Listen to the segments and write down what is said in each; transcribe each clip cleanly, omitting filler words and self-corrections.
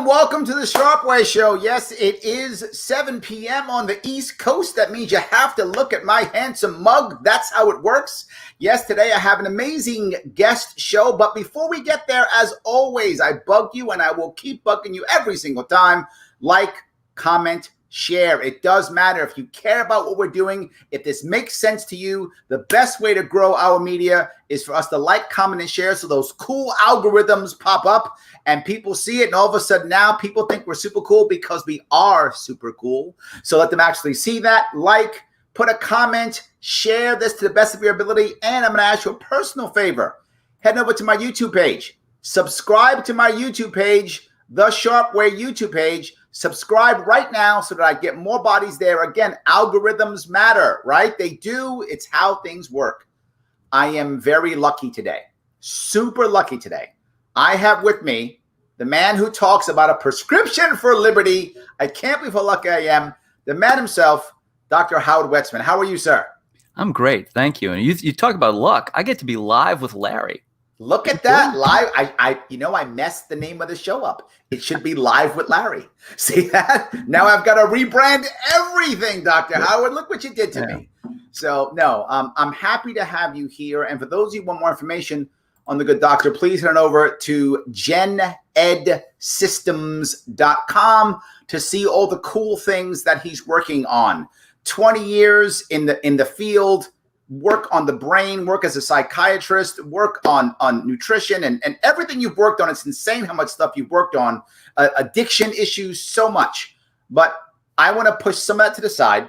Welcome to the Sharpe Way show. Yes, it is 7 p.m. on the East Coast. That means you have to look at my handsome mug. That's how it works. Yes, today I have an amazing guest show. But before we get there, as always, I bug you and I will keep bugging you every single time. Like, comment, share. It does matter. If you care about what we're doing, if this makes sense to you, the best way to grow our media is for us to like, comment, and share so those cool algorithms pop up and people see it. And all of a sudden now people think we're super cool because we are super cool. So let them actually see that. Like, put a comment, share this to the best of your ability. And I'm going to ask you a personal favor. Head over to my YouTube page. Subscribe to my YouTube page, The Sharpe Way YouTube page. Subscribe right now so that I get more bodies there. Again, algorithms matter, right? They do. It's how things work. I am very lucky today. Super lucky today. I have with me the man who talks about a prescription for liberty. I can't believe how lucky I am. The man himself, Dr. Howard Wetsman. How are you, sir? I'm great. Thank you. And you talk about luck. I get to be live with Larry. Look at that. Live. I messed the name of the show up. It should be Live with Larry. See that? Now I've got to rebrand everything, Dr. Howard. Look what you did to me. So, no, I'm happy to have you here. And for those of you who want more information on the good doctor, please head on over to genedsystems.com to see all the cool things that he's working on. 20 years in the field, work on the brain, work as a psychiatrist, work on nutrition and everything you've worked on. It's insane how much stuff you've worked on, addiction issues, so much. But I want to push some of that to the side.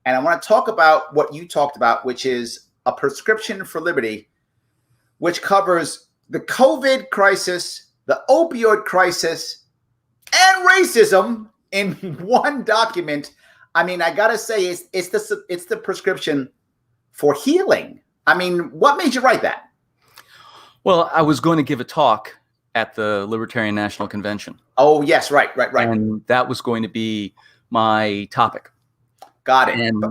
And I want to talk about what you talked about, which is a prescription for liberty, which covers the COVID crisis, the opioid crisis, and racism in one document. I mean, I got to say, it's the prescription for healing. I mean, what made you write that? Well, I was going to give a talk at the Libertarian National Convention. Oh, yes, right. And that was going to be my topic. Got it. And,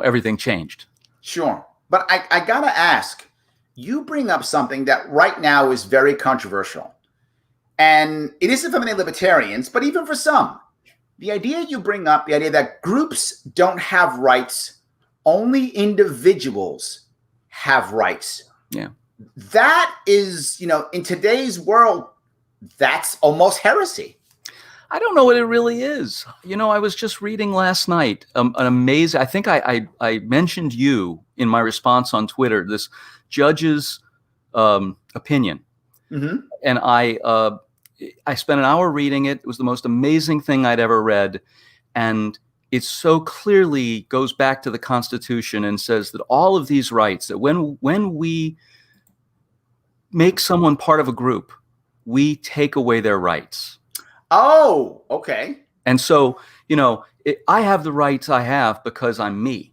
everything changed. Sure. But I got to ask, you bring up something that right now is very controversial. And it isn't for many libertarians, but even for some. The idea you bring up, the idea that groups don't have rights, only individuals have rights. Yeah. That is, in today's world, that's almost heresy. I don't know what it really is. I was just reading last night an amazing, I think I mentioned you in my response on Twitter, this judge's opinion. Mm-hmm. And I spent an hour reading it. It was the most amazing thing I'd ever read. And it so clearly goes back to the Constitution and says that all of these rights, that when we make someone part of a group, we take away their rights. Oh, okay. And so, I have the rights I have because I'm me.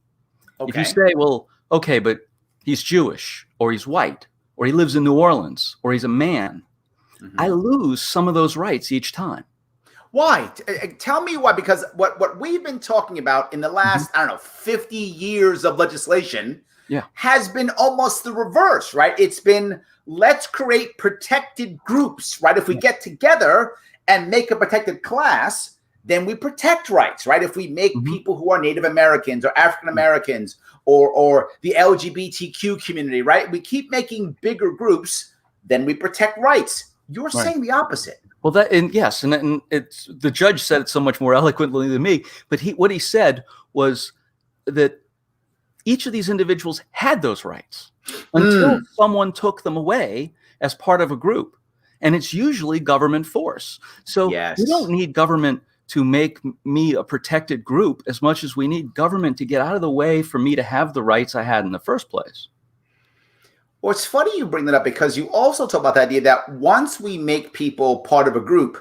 Okay. If you say, well, okay, but he's Jewish or he's white or he lives in New Orleans or he's a man, mm-hmm. I lose some of those rights each time. Why? Tell me why. Because what we've been talking about in the last, mm-hmm. 50 years of legislation has been almost the reverse, right? It's been, let's create protected groups, right? If we get together and make a protected class, then we protect rights, right? If we make mm-hmm. people who are Native Americans or African Americans or the LGBTQ community, right? We keep making bigger groups, then we protect rights. You're saying the opposite. Well, yes, and it's the judge said it so much more eloquently than me. But what he said was that each of these individuals had those rights until someone took them away as part of a group, and it's usually government force. So we don't need government to make me a protected group as much as we need government to get out of the way for me to have the rights I had in the first place. Well, it's funny you bring that up because you also talk about the idea that once we make people part of a group,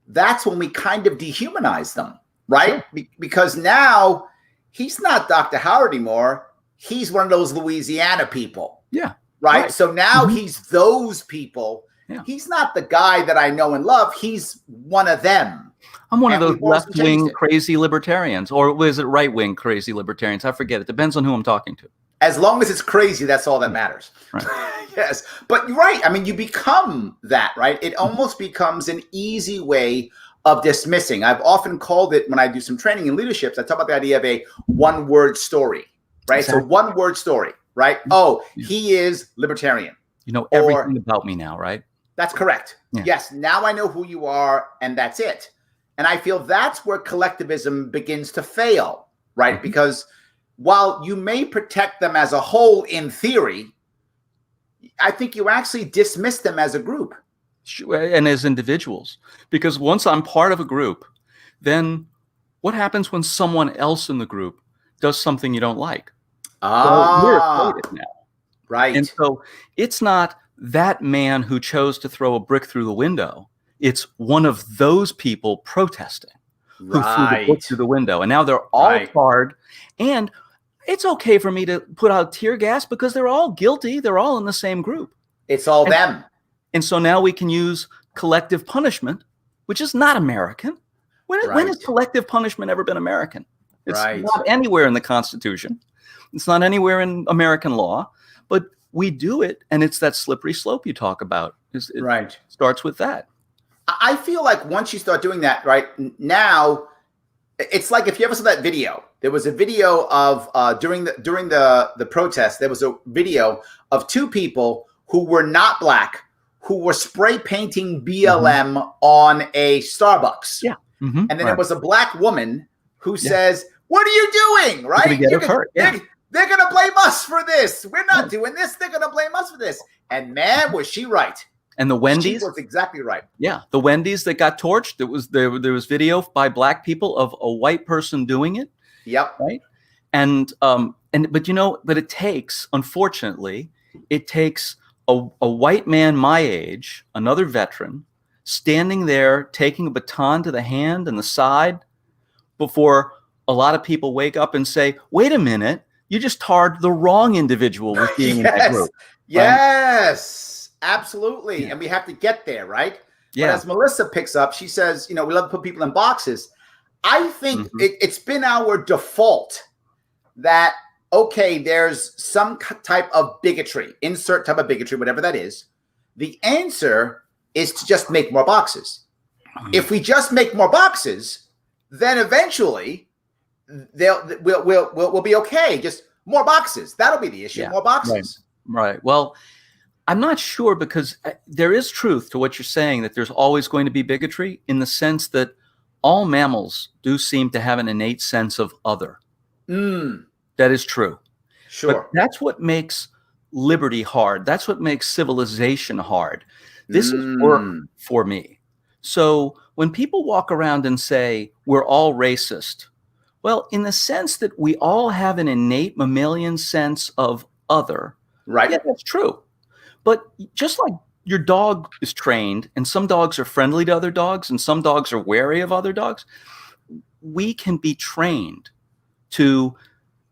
that's when we kind of dehumanize them, right? Because now he's not Dr. Howard anymore. he's one of those Louisiana people. Yeah. Right. So now Mhm. he's those people. Yeah. He's not the guy that I know and love. He's one of them. I'm one of And those we've also changed left-wing it. crazy libertarians, or was it right-wing crazy libertarians? I forget. It depends on who I'm talking to. As long as it's crazy, that's all that matters. Right. Yes. But you're right. I mean, you become that, right? It almost becomes an easy way of dismissing. I've often called it, when I do some training in leaderships, I talk about the idea of a one-word story, right? Exactly. So one-word story, right? Oh, he is libertarian. You know everything about me now, right? That's correct. Yeah. Yes. Now I know who you are, and that's it. And I feel that's where collectivism begins to fail, right? Mm-hmm. Because while you may protect them as a whole in theory, I think you actually dismiss them as a group. And as individuals. Because once I'm part of a group, then what happens when someone else in the group does something you don't like? Well, you're afraid now. Right. And so it's not that man who chose to throw a brick through the window. It's one of those people protesting who threw the brick through the window. And now they're all tarred. And it's okay for me to put out tear gas because they're all guilty. They're all in the same group. It's all them. And so now we can use collective punishment, which is not American. When has collective punishment ever been American? It's not anywhere in the Constitution. It's not anywhere in American law. But we do it, and it's that slippery slope you talk about. It starts with that. I feel like once you start doing that, right, now, it's like if you ever saw that video. There was a video of during the protest. There was a video of two people who were not black, who were spray painting BLM on a Starbucks. Yeah. Mm-hmm. And then there was a black woman who says, "What are you doing?" Right? They're going to blame us for this. We're not doing this. They're going to blame us for this. And man, was she right. And the Wendy's? She was exactly right. Yeah. The Wendy's that got torched, there was video by black people of a white person doing it. Yep. Right. But it takes, unfortunately, a white man my age, another veteran, standing there, taking a baton to the hand and the side before a lot of people wake up and say, wait a minute, you just tarred the wrong individual with being in that group. Yes, absolutely. Yeah. And we have to get there, right? Yeah. But as Melissa picks up, she says, we love to put people in boxes. I think it's been our default that, okay, there's some type of bigotry, insert type of bigotry, whatever that is. The answer is to just make more boxes. If we just make more boxes, then eventually we'll be okay. Just more boxes. That'll be the issue. Yeah. More boxes. Right. Well, I'm not sure, because there is truth to what you're saying, that there's always going to be bigotry, in the sense that all mammals do seem to have an innate sense of other. That is true. Sure. But that's what makes liberty hard. That's what makes civilization hard. This is work for me. So when people walk around and say we're all racist, well, in the sense that we all have an innate mammalian sense of other. Right. Yeah, that's true. But just like your dog is trained, and some dogs are friendly to other dogs, and some dogs are wary of other dogs, we can be trained to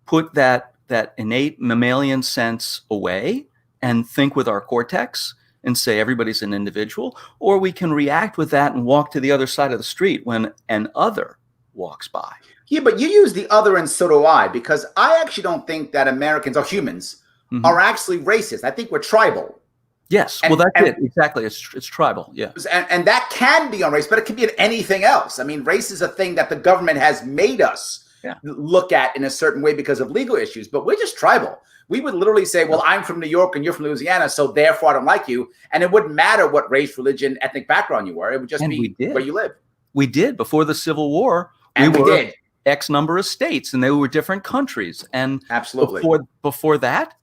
put that innate mammalian sense away and think with our cortex and say everybody's an individual, or we can react with that and walk to the other side of the street when an other walks by. Yeah, but you use the other, and so do I, because I actually don't think that Americans or humans are actually racist. I think we're tribal. Yes, well, that's it. Exactly. It's tribal. Yeah. And that can be on race, but it can be on anything else. I mean, race is a thing that the government has made us look at in a certain way because of legal issues, but we're just tribal. We would literally say, well, I'm from New York and you're from Louisiana, so therefore I don't like you. And it wouldn't matter what race, religion, ethnic background you were. It would just be where you live. We did. Before the Civil War, we were X number of states, and they were different countries. And absolutely, before that,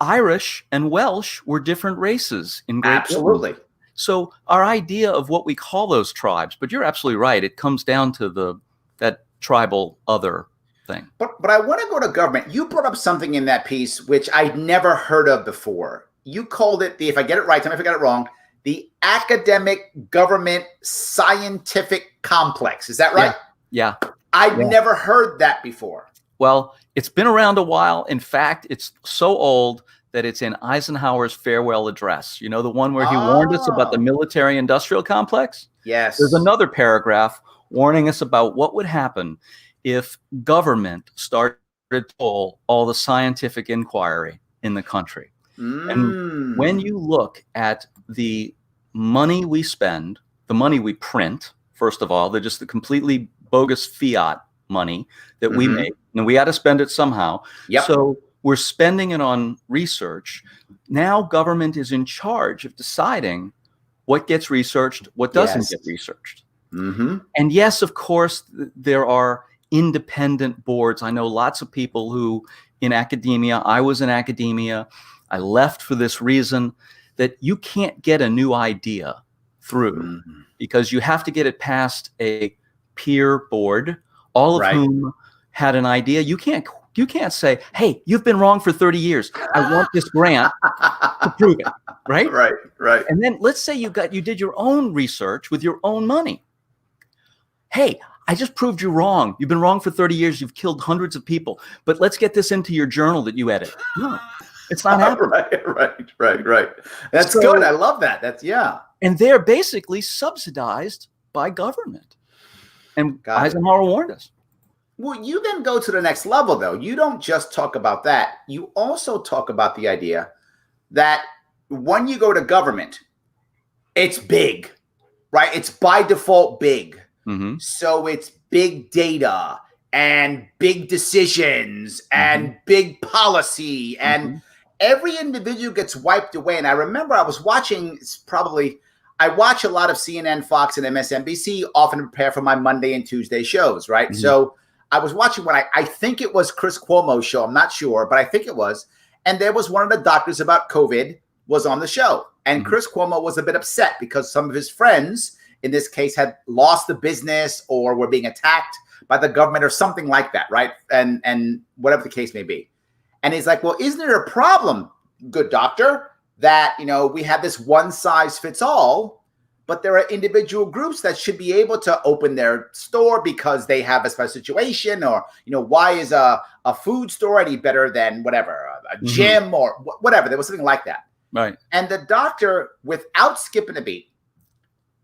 Irish and Welsh were different races in Great Britain. So our idea of what we call those tribes, but you're absolutely right, it comes down to that tribal other thing. But I want to go to government. You brought up something in that piece which I'd never heard of before. You called it if I get it right, tell me if I got it wrong, the academic government scientific complex. Is that right? Yeah. I've never heard that before. Well, it's been around a while. In fact, it's so old that it's in Eisenhower's farewell address. You know, the one where he warned us about the Oh, military-industrial complex? There's yes. another paragraph warning us about what would happen if government started to control all the scientific inquiry in the country. And when Mm. you look at the money we spend, the money we print, first of all, they're just the completely bogus fiat money that we Hmm. make, and we got to spend it somehow. Yep. So we're spending it on research. Now government is in charge of deciding what gets researched, what doesn't Yes. get researched. Hmm. And yes, of course, there are independent boards. I know lots of people who in academia, I was in academia, I left for this reason, that you can't get a new idea through Hmm. because you have to get it past a peer board, all of Right. whom had an idea. You can't say, hey, you've been wrong for 30 years. I want this grant to prove it, right? Right. Right. And then let's say you did your own research with your own money. Hey, I just proved you wrong. You've been wrong for 30 years. You've killed hundreds of people. But let's get this into your journal that you edit. No, it's not happening. Right. That's So- good. I love that. Yeah. And they're basically subsidized by government. And Got it. Eisenhower warned us. Well, you then go to the next level, though. You don't just talk about that. You also talk about the idea that when you go to government, it's big, right? It's by default big. Mhm. So it's big data and big decisions and big policy, and every individual gets wiped away. And I remember I was watching, I watch a lot of CNN, Fox, and MSNBC, often to prepare for my Monday and Tuesday shows, right? So I was watching what I think it was Chris Cuomo's show. I'm not sure, but I think it was. And there was one of the doctors about COVID was on the show. And Chris Cuomo was a bit upset because some of his friends, in this case, had lost the business or were being attacked by the government or something like that, right? And whatever the case may be. And he's like, well, isn't it a problem, good doctor, that, we have this one size fits all, but there are individual groups that should be able to open their store because they have a special situation, or, why is a food store any better than whatever, a gym or whatever? There was something like that. Right. And the doctor, without skipping a beat,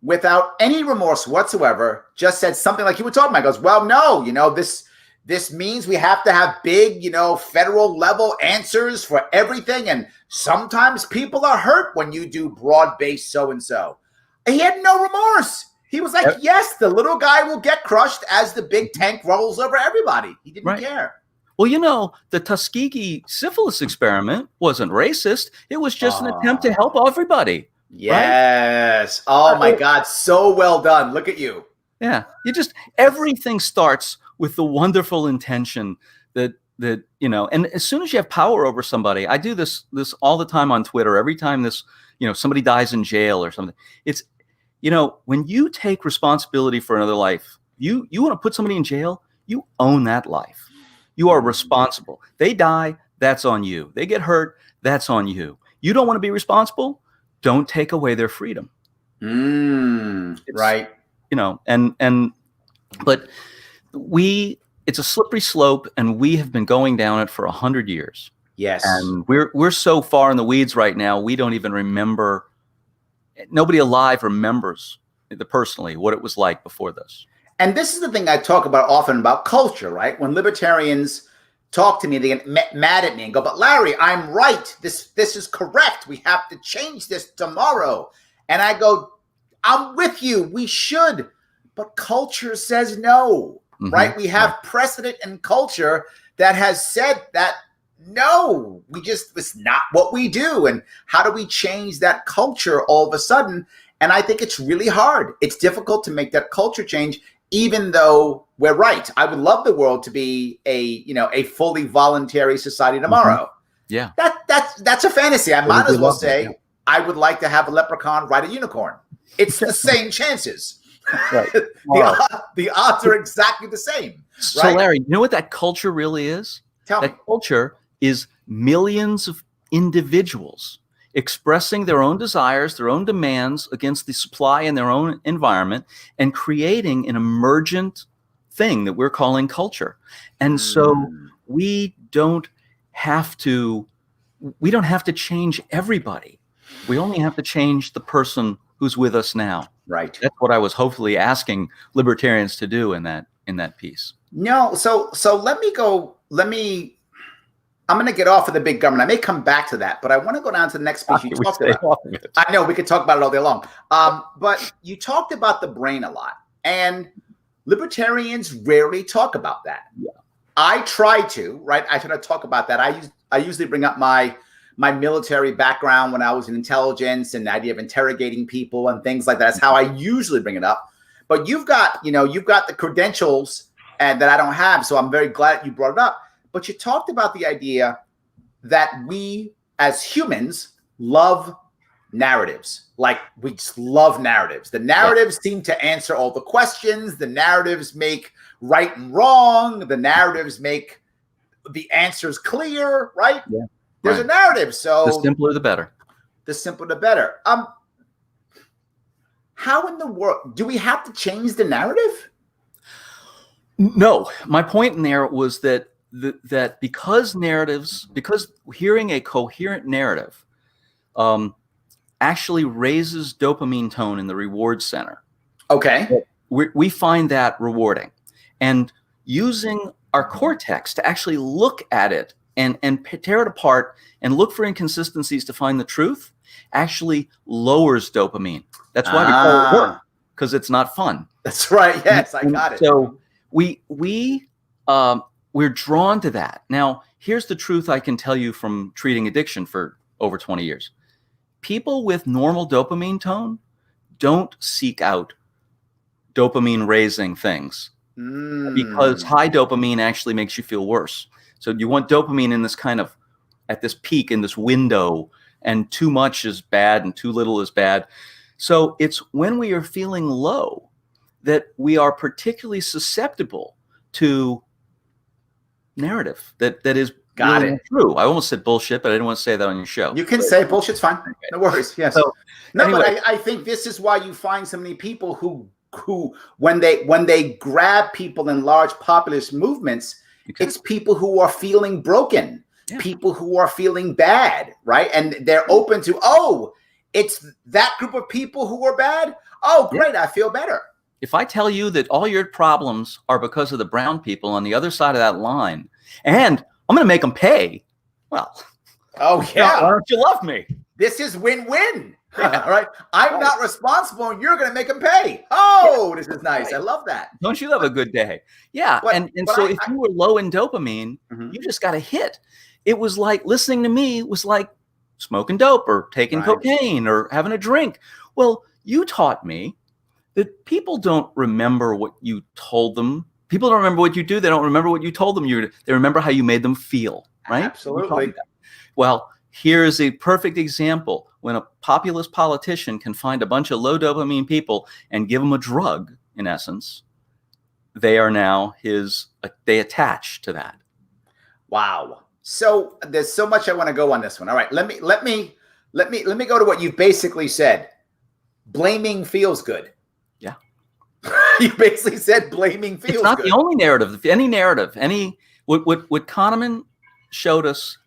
without any remorse whatsoever, just said something like you were talking about. He goes, well, no, this means we have to have big, federal level answers for everything. And sometimes people are hurt when you do broad-based so-and-so. And he had no remorse. He was like, yes, the little guy will get crushed as the big tank rolls over everybody. He didn't care. Well, the Tuskegee syphilis experiment wasn't racist. It was just an attempt to help everybody. Yes. Right? Oh, my God. So well done. Look at you. Yeah. Everything starts with the wonderful intention that and as soon as you have power over somebody, I do this all the time on Twitter. Every time somebody dies in jail or something, it's, when you take responsibility for another life, you want to put somebody in jail, you own that life. You are responsible. They die, that's on you. They get hurt, that's on you. You don't want to be responsible, don't take away their freedom. Right. But it's a slippery slope, and we have been going down it for 100 years. Yes. And we're so far in the weeds right now, we don't even remember. Nobody alive remembers personally what it was like before this. And this is the thing I talk about often about culture, right? When libertarians talk to me, they get mad at me and go, but Larry, I'm right. This is correct. We have to change this tomorrow. And I go, I'm with you. We should. But culture says no, right? We have precedent in culture that has said that no, it's not what we do. And how do we change that culture all of a sudden? And I think it's really hard. It's difficult to make that culture change, even though we're right. I would love the world to be a fully voluntary society tomorrow. Yeah. That's a fantasy. I might as well say I would like to have a leprechaun ride a unicorn. It's the same chances. Right. The odds are exactly the same. So right? Larry, you know what that culture really is? Tell me. That culture is millions of individuals expressing their own desires, their own demands against the supply in their own environment, and creating an emergent thing that we're calling culture. And so we don't have to change everybody. We only have to change the person who's with us now. Right. That's what I was hopefully asking libertarians to do in that piece. No, so I'm going to get off of the big government. I may come back to that, but I want to go down to the next piece you talked about. I know we could talk about it all day long. But you talked about the brain a lot, and libertarians rarely talk about that. Yeah. I try to, right? I try to talk about that. I usually bring up my military background when I was in intelligence and the idea of interrogating people and things like that. That's how I usually bring it up. But you've got the credentials and that I don't have. So I'm very glad you brought it up. But you talked about the idea that we as humans love narratives. Like, we just love narratives. The narratives seem to answer all the questions. The narratives make right and wrong. The narratives make the answers clear, right? Yeah. There's a narrative. So the simpler, the better. The simpler, the better. How in the world do we have to change the narrative? No, my point in there was that because hearing a coherent narrative actually raises dopamine tone in the reward center. Okay. We find that rewarding. And using our cortex to actually look at it and tear it apart and look for inconsistencies to find the truth actually lowers dopamine. That's why we call it work, because it's not fun. That's right. Yes, I got it. So we're drawn to that. Now, here's the truth I can tell you from treating addiction for over 20 years. People with normal dopamine tone don't seek out dopamine raising things because high dopamine actually makes you feel worse. So you want dopamine in this kind of, at this peak, in this window, and too much is bad and too little is bad. So it's when we are feeling low that we are particularly susceptible to narrative that is really true. I almost said bullshit, but I didn't want to say that on your show. You can say bullshit's fine. No worries. Yes. So, anyway. But I think this is why you find so many people who when they grab people in large populist movements, it's people who are feeling broken, people who are feeling bad, right? And they're open to, it's that group of people who are bad. Oh, great. I feel better. If I tell you that all your problems are because of the brown people on the other side of that line, and I'm going to make them pay, well, why don't you love me? This is win-win. Right? I'm not responsible, and you're going to make them pay. Oh, this is nice. I love that. Don't you have a good day? Yeah. But if you were low in dopamine, you just got a hit. It was like listening to me was like smoking dope or taking cocaine or having a drink. Well, you taught me that people don't remember what you told them. People don't remember what you do. They don't remember what you told them. They remember how you made them feel, right? Absolutely. Well, here's a perfect example. When a populist politician can find a bunch of low dopamine people and give them a drug, in essence, they are now they attach to that. Wow. So there's so much I want to go on this one. All right. Let me go to what you basically said. Blaming feels good. Yeah. You basically said blaming feels good. It's not the only narrative. What Kahneman showed us,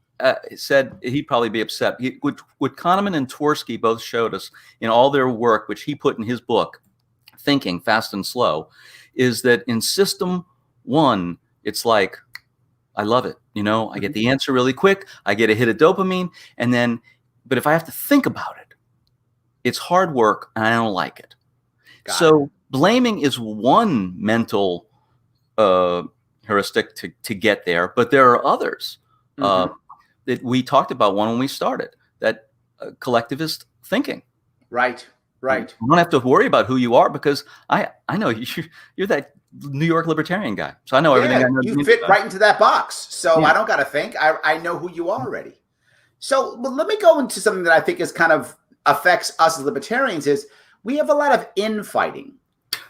said he'd probably be upset. What Kahneman and Tversky both showed us in all their work, which he put in his book, Thinking Fast and Slow, is that in system one, it's like, I love it. I get the answer really quick. I get a hit of dopamine. But if I have to think about it, it's hard work and I don't like it. So blaming is one mental heuristic to get there, but there are others that we talked about when we started, that collectivist thinking. Right. You don't have to worry about who you are because I know you're that New York libertarian guy. So I know everything. I know you fit right into that box. So I don't got to think. I know who you are already. So let me go into something that I think is kind of affects us as libertarians is we have a lot of infighting.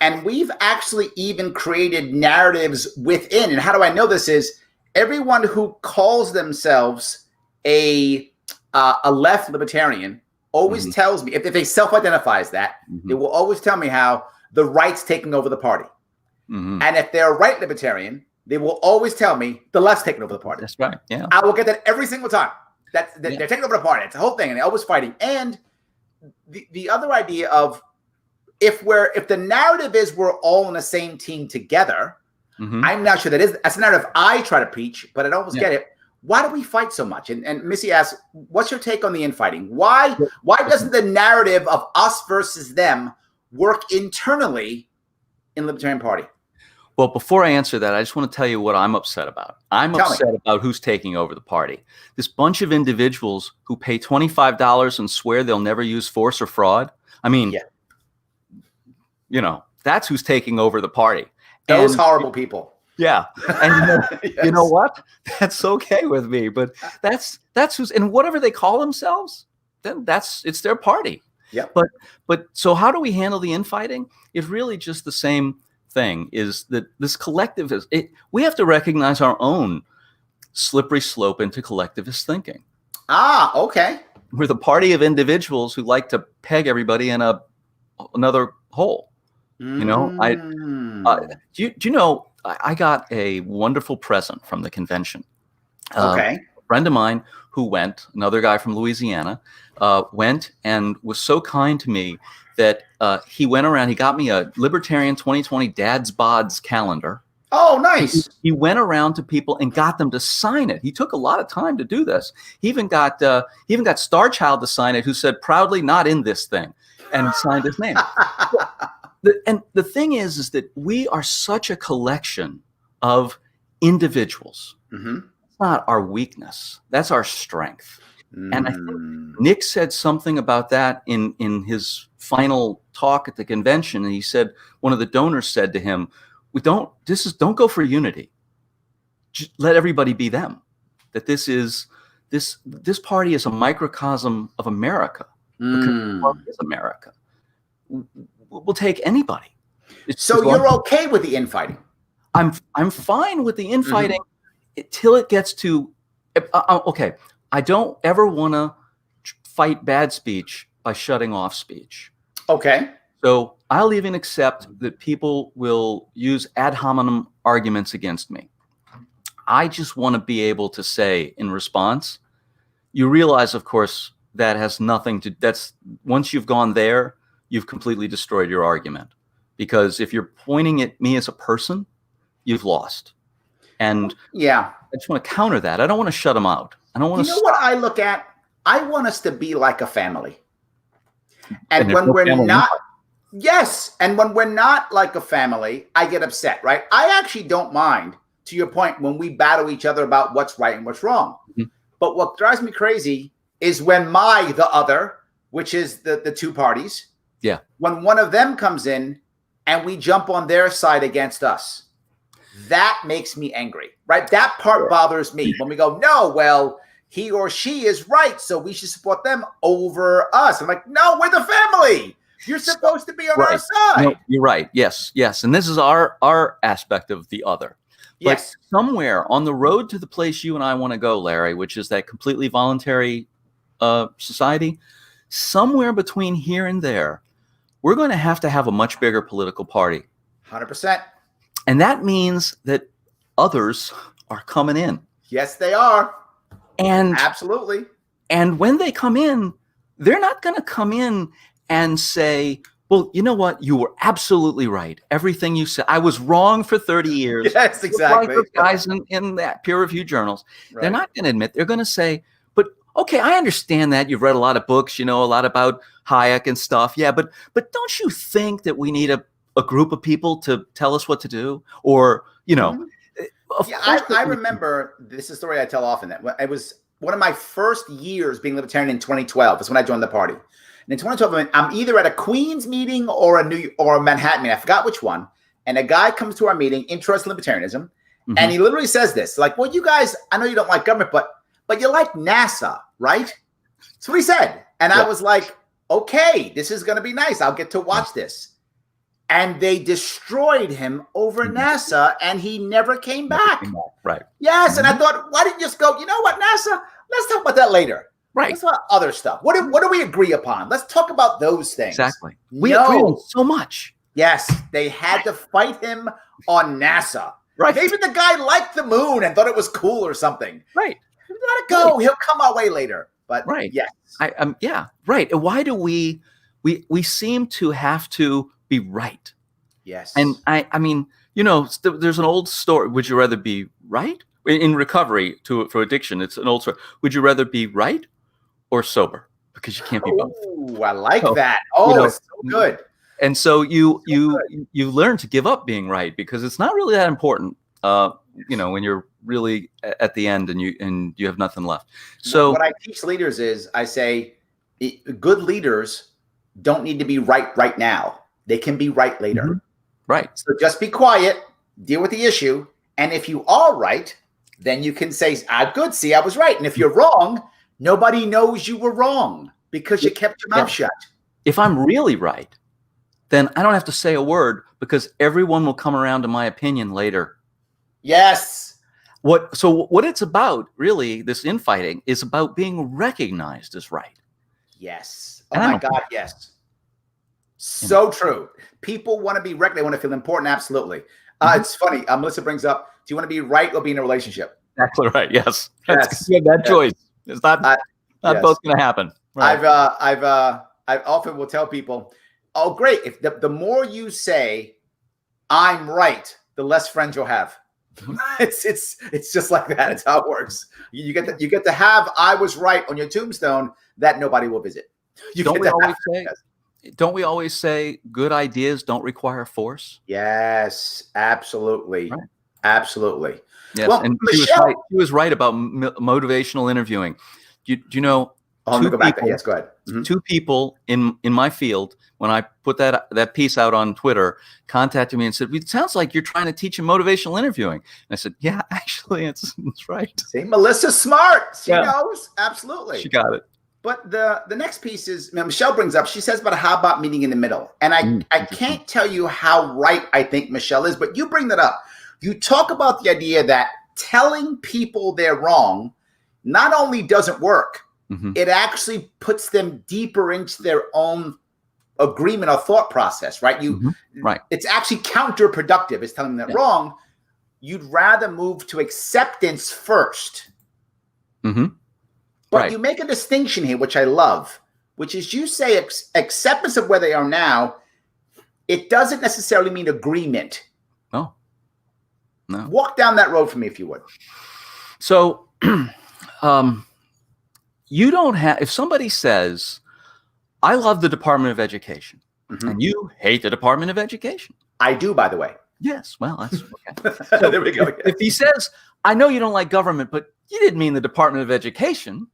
And we've actually even created narratives within. And how do I know this is everyone who calls themselves a left libertarian always tells me, if they self-identify as that, it will always tell me how the right's taking over the party. Mm-hmm. And if they're a right libertarian, they will always tell me the left's taking over the party. That's right. Yeah. I will get that every single time. They're taking over the party. It's the whole thing, and they're always fighting. And the other idea of if the narrative is we're all on the same team together, Mm-hmm. I'm not sure that's the narrative I try to preach, but I don't almost get it. Why do we fight so much? And Missy asks, what's your take on the infighting? Why doesn't the narrative of us versus them work internally in the Libertarian Party? Well, before I answer that, I just want to tell you what I'm upset about. I'm upset about who's taking over the party. This bunch of individuals who pay $25 and swear they'll never use force or fraud. I mean, that's who's taking over the party. Those horrible people. Yeah. And you know what? That's okay with me. But that's who's, and whatever they call themselves, then it's their party. Yeah. But so how do we handle the infighting? It's really just the same thing, is that this collectivist, we have to recognize our own slippery slope into collectivist thinking. Okay. We're the party of individuals who like to peg everybody in another hole. You know, do you know, I got a wonderful present from the convention. A friend of mine who went, another guy from Louisiana, went and was so kind to me that he went around, he got me a Libertarian 2020 Dad's Bods calendar. Oh, nice. He went around to people and got them to sign it. He took a lot of time to do this. He even got Star Child to sign it, who said, proudly not in this thing, and signed his name. And the thing is that we are such a collection of individuals. Mm-hmm. It's not our weakness. That's our strength. And I think Nick said something about that in his final talk at the convention. And he said, one of the donors said to him, don't go for unity. Just let everybody be them. That this party is a microcosm of America. Because it is America. We'll take anybody. So you're okay with the infighting? I'm fine with the infighting till it gets to okay. I don't ever want to fight bad speech by shutting off speech. Okay. So I'll even accept that people will use ad hominem arguments against me. I just want to be able to say in response, you realize, of course, that has nothing to, once you've gone there, you've completely destroyed your argument. Because if you're pointing at me as a person, you've lost. And I just want to counter that. I don't want to shut them out. I don't want to. You know what I look at? I want us to be like a family. And when we're not, and when we're not like a family, I get upset, right? I actually don't mind, to your point, when we battle each other about what's right and what's wrong. Mm-hmm. But what drives me crazy is when the other, which is the two parties, when one of them comes in and we jump on their side against us, that makes me angry, right? That part bothers me when we go, no, well, he or she is right, so we should support them over us. I'm like, no, we're the family. You're supposed to be on our side. No, you're right. Yes. And this is our aspect of the other. Yes. But somewhere on the road to the place you and I want to go, Larry, which is that completely voluntary society, somewhere between here and there, we're going to have a much bigger political party. 100%. And that means that others are coming in. Yes, they are. And absolutely. And when they come in, they're not going to come in and say, well, you know what? You were absolutely right. Everything you said, I was wrong for 30 years. Yes, exactly. Like guys in that peer-reviewed journals, they're not going to admit. They're going to say, but okay, I understand that. You've read a lot of books, a lot about Hayek and stuff. Yeah, but don't you think that we need a group of people to tell us what to do? Or, I remember, this is a story I tell often, that it was one of my first years being libertarian in 2012. That's when I joined the party. And in 2012, I'm either at a Queens meeting or a Manhattan meeting. I forgot which one. And a guy comes to our meeting, interested in libertarianism, and he literally says this, like, well, you guys, I know you don't like government, but you like NASA, right? That's what he said. And I was like, okay, this is going to be nice. I'll get to watch this. And they destroyed him over NASA, and he never came back. Right. Yes, and I thought, why didn't you just go, you know what, NASA, let's talk about that later. Right. Let's talk about other stuff. What do we agree upon? Let's talk about those things. Exactly. We agree on so much. Yes, they had to fight him on NASA. Right. Maybe the guy liked the moon and thought it was cool or something. Right. Let it go. Right. He'll come our way later. But right. Yes. Yeah. Right. Why do we seem to have to be right? Yes. And I mean, there's an old story. Would you rather be right? In recovery for addiction, it's an old story. Would you rather be right or sober? Because you can't be both. Oh, I like that. Oh, it's so good. And so you learn to give up being right, because it's not really that important. When you're really at the end and you have nothing left. So what I teach leaders is I say, good leaders don't need to be right now. They can be right later. Mm-hmm. Right. So just be quiet, deal with the issue, and if you are right, then you can say, good, see, I was right. And if you're wrong, nobody knows you were wrong because you kept your mouth shut. If I'm really right, then I don't have to say a word, because everyone will come around to my opinion later. Yes. So what it's about, really, this infighting, is about being recognized as right. Yes. Oh my God, yes. So true. People want to be recognized. They want to feel important. Absolutely. It's funny. Melissa brings up, do you want to be right or be in a relationship? Exactly right. Yes. You have that choice. It's not both going to happen. Right. I often will tell people, oh, great. If the more you say I'm right, the less friends you'll have. It's just like that. It's how it works. You get to have I was right on your tombstone that nobody will visit. Don't we always say good ideas don't require force? Yes, absolutely. Right. Absolutely. Yes. Well, and Michelle, she was right about motivational interviewing. Do you know? Let me go back there. Yes, go ahead. Mm-hmm. Two people in my field, when I put that piece out on Twitter, contacted me and said, "It sounds like you're trying to teach him motivational interviewing." And I said, "Yeah, actually, it's right." See, Melissa's smart. She knows. Absolutely. She got it. But the next piece is, Michelle brings up, she says, how about meeting in the middle? And I can't tell you how right I think Michelle is, but you bring that up. You talk about the idea that telling people they're wrong not only doesn't work, it actually puts them deeper into their own agreement or thought process, right? Right. It's actually counterproductive. It's telling them they're wrong. You'd rather move to acceptance first. Mm-hmm. But you make a distinction here, which I love, which is you say acceptance of where they are now. It doesn't necessarily mean agreement. Oh, no. Walk down that road for me, if you would. So, you don't have, if somebody says, I love the Department of Education, and you hate the Department of Education. I do, by the way. Yes. Well, that's okay. So there we go. If he says, I know you don't like government, but you didn't mean the Department of Education,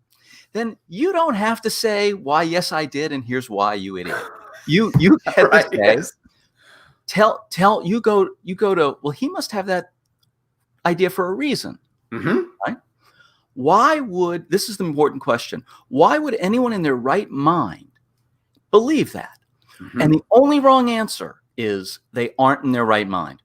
then you don't have to say, why, yes, I did, and here's why, you idiot. You get to say, tell you go to, well, he must have that idea for a reason. Right? Why would, this is the important question, why would anyone in their right mind believe that? And the only wrong answer is they aren't in their right mind.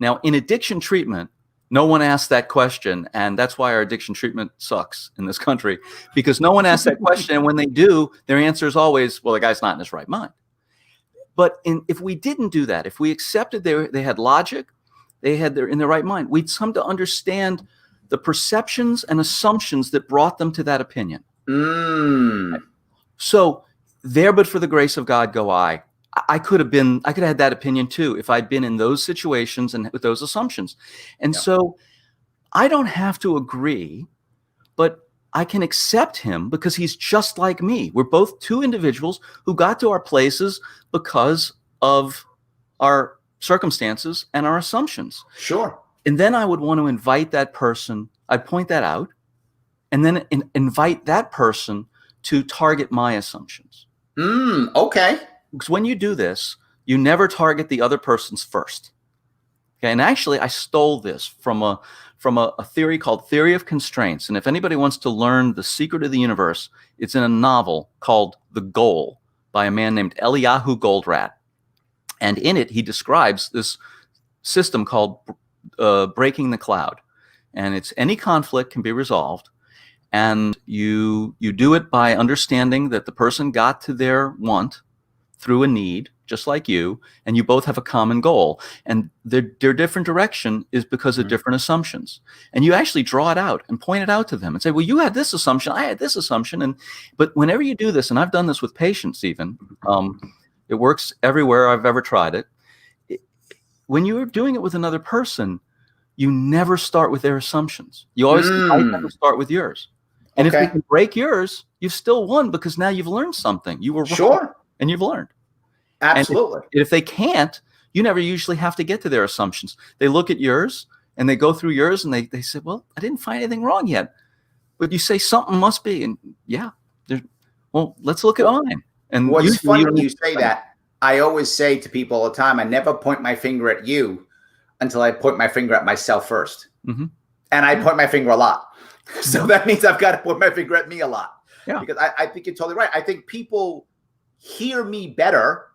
Now, in addiction treatment, no one asks that question, and that's why our addiction treatment sucks in this country, because no one asks that question, and when they do, their answer is always, well, the guy's not in his right mind. But if we didn't do that, if we accepted they had logic, they're in their right mind, we'd come to understand the perceptions and assumptions that brought them to that opinion. So, there but for the grace of God go I. I could have had that opinion too if I'd been in those situations and with those assumptions. And so I don't have to agree, but I can accept him because he's just like me. We're both two individuals who got to our places because of our circumstances and our assumptions. Sure. And then I would want to invite that person, I'd point that out, and then invite that person to target my assumptions. Okay. Because when you do this, you never target the other person's first. Okay, and actually, I stole this from a theory called theory of constraints. And if anybody wants to learn the secret of the universe, it's in a novel called The Goal by a man named Eliyahu Goldratt. And in it, he describes this system called breaking the cloud. And it's any conflict can be resolved. And you do it by understanding that the person got to their want through a need, just like you, and you both have a common goal. And their different direction is because of different assumptions. And you actually draw it out and point it out to them and say, well, you had this assumption, I had this assumption. But whenever you do this, and I've done this with patients even, it works everywhere I've ever tried it. When you're doing it with another person, you never start with their assumptions. You always never start with yours. And if you can break yours, you've still won, because now you've learned something. You were wrong, and you've learned. Absolutely. And if they can't, you never usually have to get to their assumptions. They look at yours and they go through yours and they say, well, I didn't find anything wrong yet. But you say something must be. And well, let's look at mine. And what's funny when you say that, I always say to people all the time, I never point my finger at you until I point my finger at myself first. And I point my finger a lot. So that means I've got to point my finger at me a lot. Yeah. Because I think you're totally right. I think people hear me better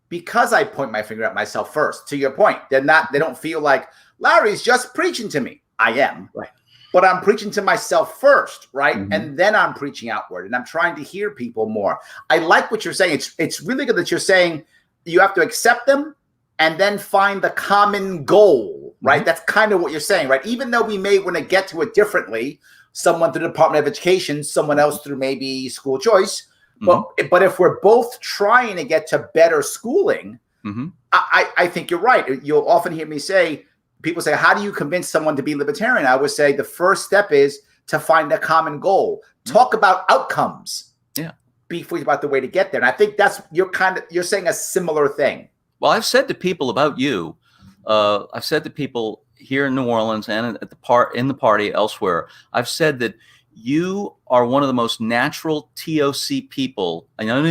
because I point my finger at myself first. To your point, they don't feel like Larry's just preaching to me. I am, right? But I'm preaching to myself first, right? And then I'm preaching outward, and I'm trying to hear people more. I like what you're saying. It's really good that you're saying you have to accept them and then find the common goal, right? That's kind of what you're saying, right? Even though we may want to get to it differently, someone through the Department of Education, someone else through maybe school choice. But if we're both trying to get to better schooling, I think you're right. You'll often hear me say, people say, how do you convince someone to be libertarian? I would say the first step is to find a common goal. Talk about outcomes. Yeah. Before about the way to get there. And I think you're saying a similar thing. Well, I've said to people about you, I've said to people here in New Orleans and at in the party elsewhere, I've said that you are one of the most natural TOC people. I know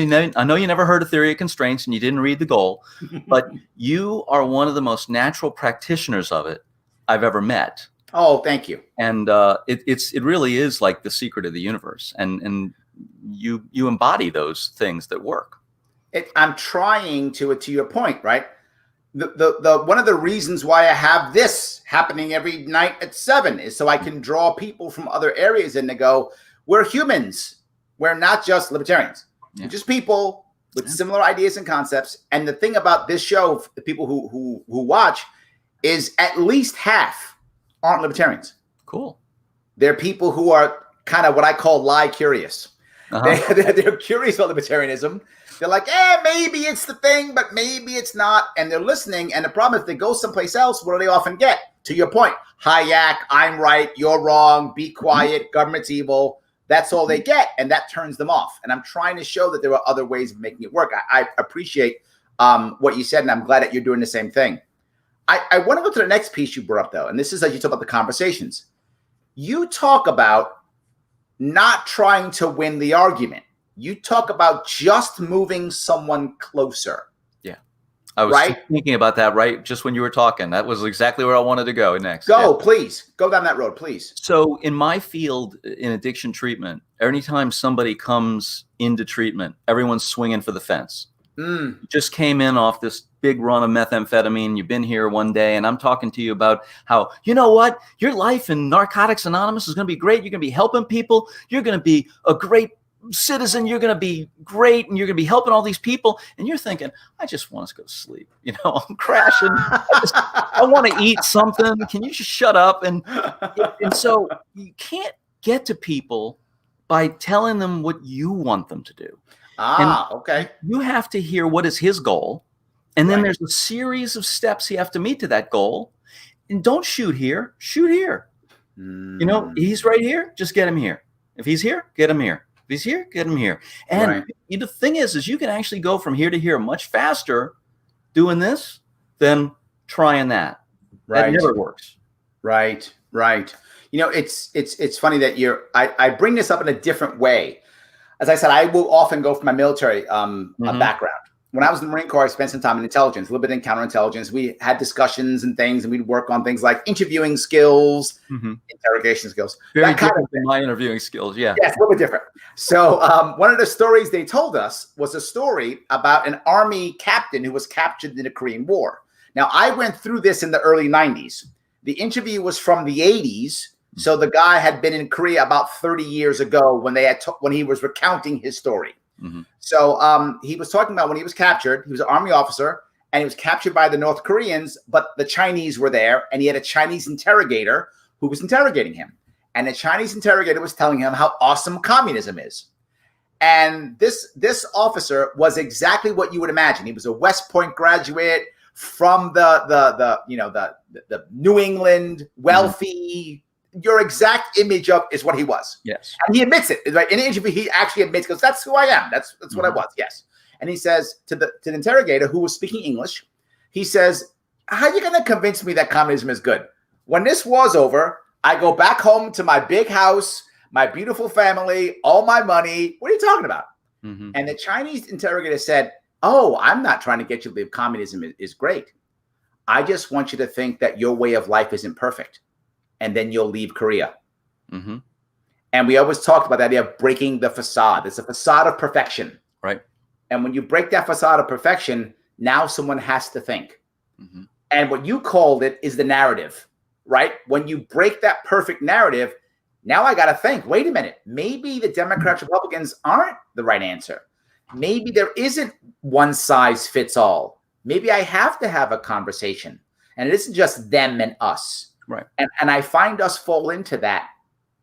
you never heard of theory of constraints and you didn't read The Goal, but you are one of the most natural practitioners of it I've ever met. Oh, thank you. And it really is like the secret of the universe, and you embody those things that work. I'm trying to your point, right? The one of the reasons why I have this happening every night at 7 is so I can draw people from other areas in to go, we're humans. We're not just libertarians. We're just people with similar ideas and concepts. And the thing about this show, the people who watch, is at least half aren't libertarians. Cool. They're people who are kind of what I call lie curious. They're curious about libertarianism. They're like, maybe it's the thing, but maybe it's not. And they're listening. And the problem, if they go someplace else, what do they often get? To your point, Hayek, I'm right, you're wrong, be quiet, government's evil. That's all they get. And that turns them off. And I'm trying to show that there are other ways of making it work. I appreciate what you said, and I'm glad that you're doing the same thing. I want to go to the next piece you brought up, though. And this is as you talk about the conversations. You talk about not trying to win the argument. You talk about just moving someone closer. Yeah. I was thinking about that just when you were talking. That was exactly where I wanted to go next. Please. Go down that road, please. So in my field, in addiction treatment, anytime somebody comes into treatment, everyone's swinging for the fence. You just came in off this big run of methamphetamine. You've been here one day, and I'm talking to you about how, you know what, your life in Narcotics Anonymous is going to be great. You're going to be helping people. You're going to be a great citizen. You're going to be great, and you're going to be helping all these people. And you're thinking, I just want to go to sleep. I'm crashing. I want to eat something. Can you just shut up? And so you can't get to people by telling them what you want them to do. Okay. You have to hear what is his goal. And then there's a series of steps you have to meet to that goal. And don't shoot here, shoot here. He's right here, just get him here. If he's here, get him here. If he's here, get him here. And the thing is you can actually go from here to here much faster doing this than trying that. That never works. Right. It's funny that I bring this up in a different way. As I said, I will often go for my military background. When I was in the Marine Corps, I spent some time in intelligence, a little bit in counterintelligence. We had discussions and things, and we'd work on things like interviewing skills, interrogation skills. Very different than my interviewing skills, yeah. Yes, a little bit different. So one of the stories they told us was a story about an Army captain who was captured in the Korean War. Now, I went through this in the early 90s. The interview was from the 80s. So the guy had been in Korea about 30 years ago when he was recounting his story. So he was talking about when he was captured. He was an army officer, and he was captured by the North Koreans, but the Chinese were there, and he had a Chinese interrogator who was interrogating him. And the Chinese interrogator was telling him how awesome communism is. And this officer was exactly what you would imagine. He was a West Point graduate from the New England, wealthy. Your exact image of is what he was. Yes. And he admits it. Right? In an interview, he actually admits, because that's who I am. That's what I was. Yes. And he says to the interrogator, who was speaking English, he says, how are you going to convince me that communism is good? When this war's over, I go back home to my big house, my beautiful family, all my money. What are you talking about? And the Chinese interrogator said, oh, I'm not trying to get you to believe communism is great. I just want you to think that your way of life isn't perfect. And then you'll leave Korea. And we always talked about the idea of breaking the facade. It's a facade of perfection. Right. And when you break that facade of perfection, now someone has to think. And what you called it is the narrative, right? When you break that perfect narrative, now I got to think, wait a minute, maybe the Democrats, Republicans aren't the right answer. Maybe there isn't one size fits all. Maybe I have to have a conversation, and it isn't just them and us. Right. And I find us fall into that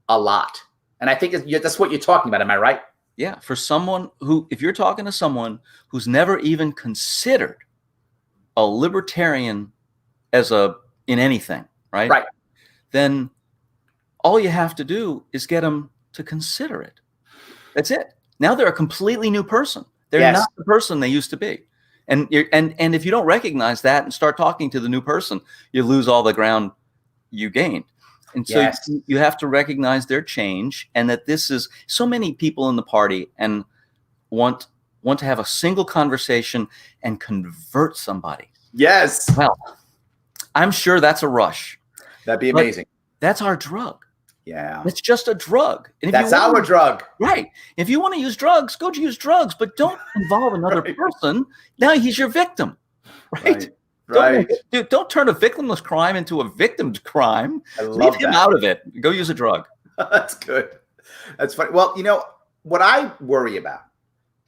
a lot. And I think that's what you're talking about. Am I right? Yeah. For someone who, if you're talking to someone who's never even considered a libertarian in anything, right? Right. Then all you have to do is get them to consider it. That's it. Now they're a completely new person. They're not the person they used to be. And if you don't recognize that and start talking to the new person, you lose all the ground you gained. And so you have to recognize their change, and that this is so many people in the party and want to have a single conversation and convert somebody. Yes. Well, I'm sure that's a rush. That'd be amazing. That's our drug. Yeah. It's just a drug. And that's our drug. Right. If you want to use drugs, go use drugs, but don't involve another person. Now he's your victim. Right. Don't turn a victimless crime into a victim's crime. I love Leave him out of it. Go use a drug. That's good. That's funny. Well, what I worry about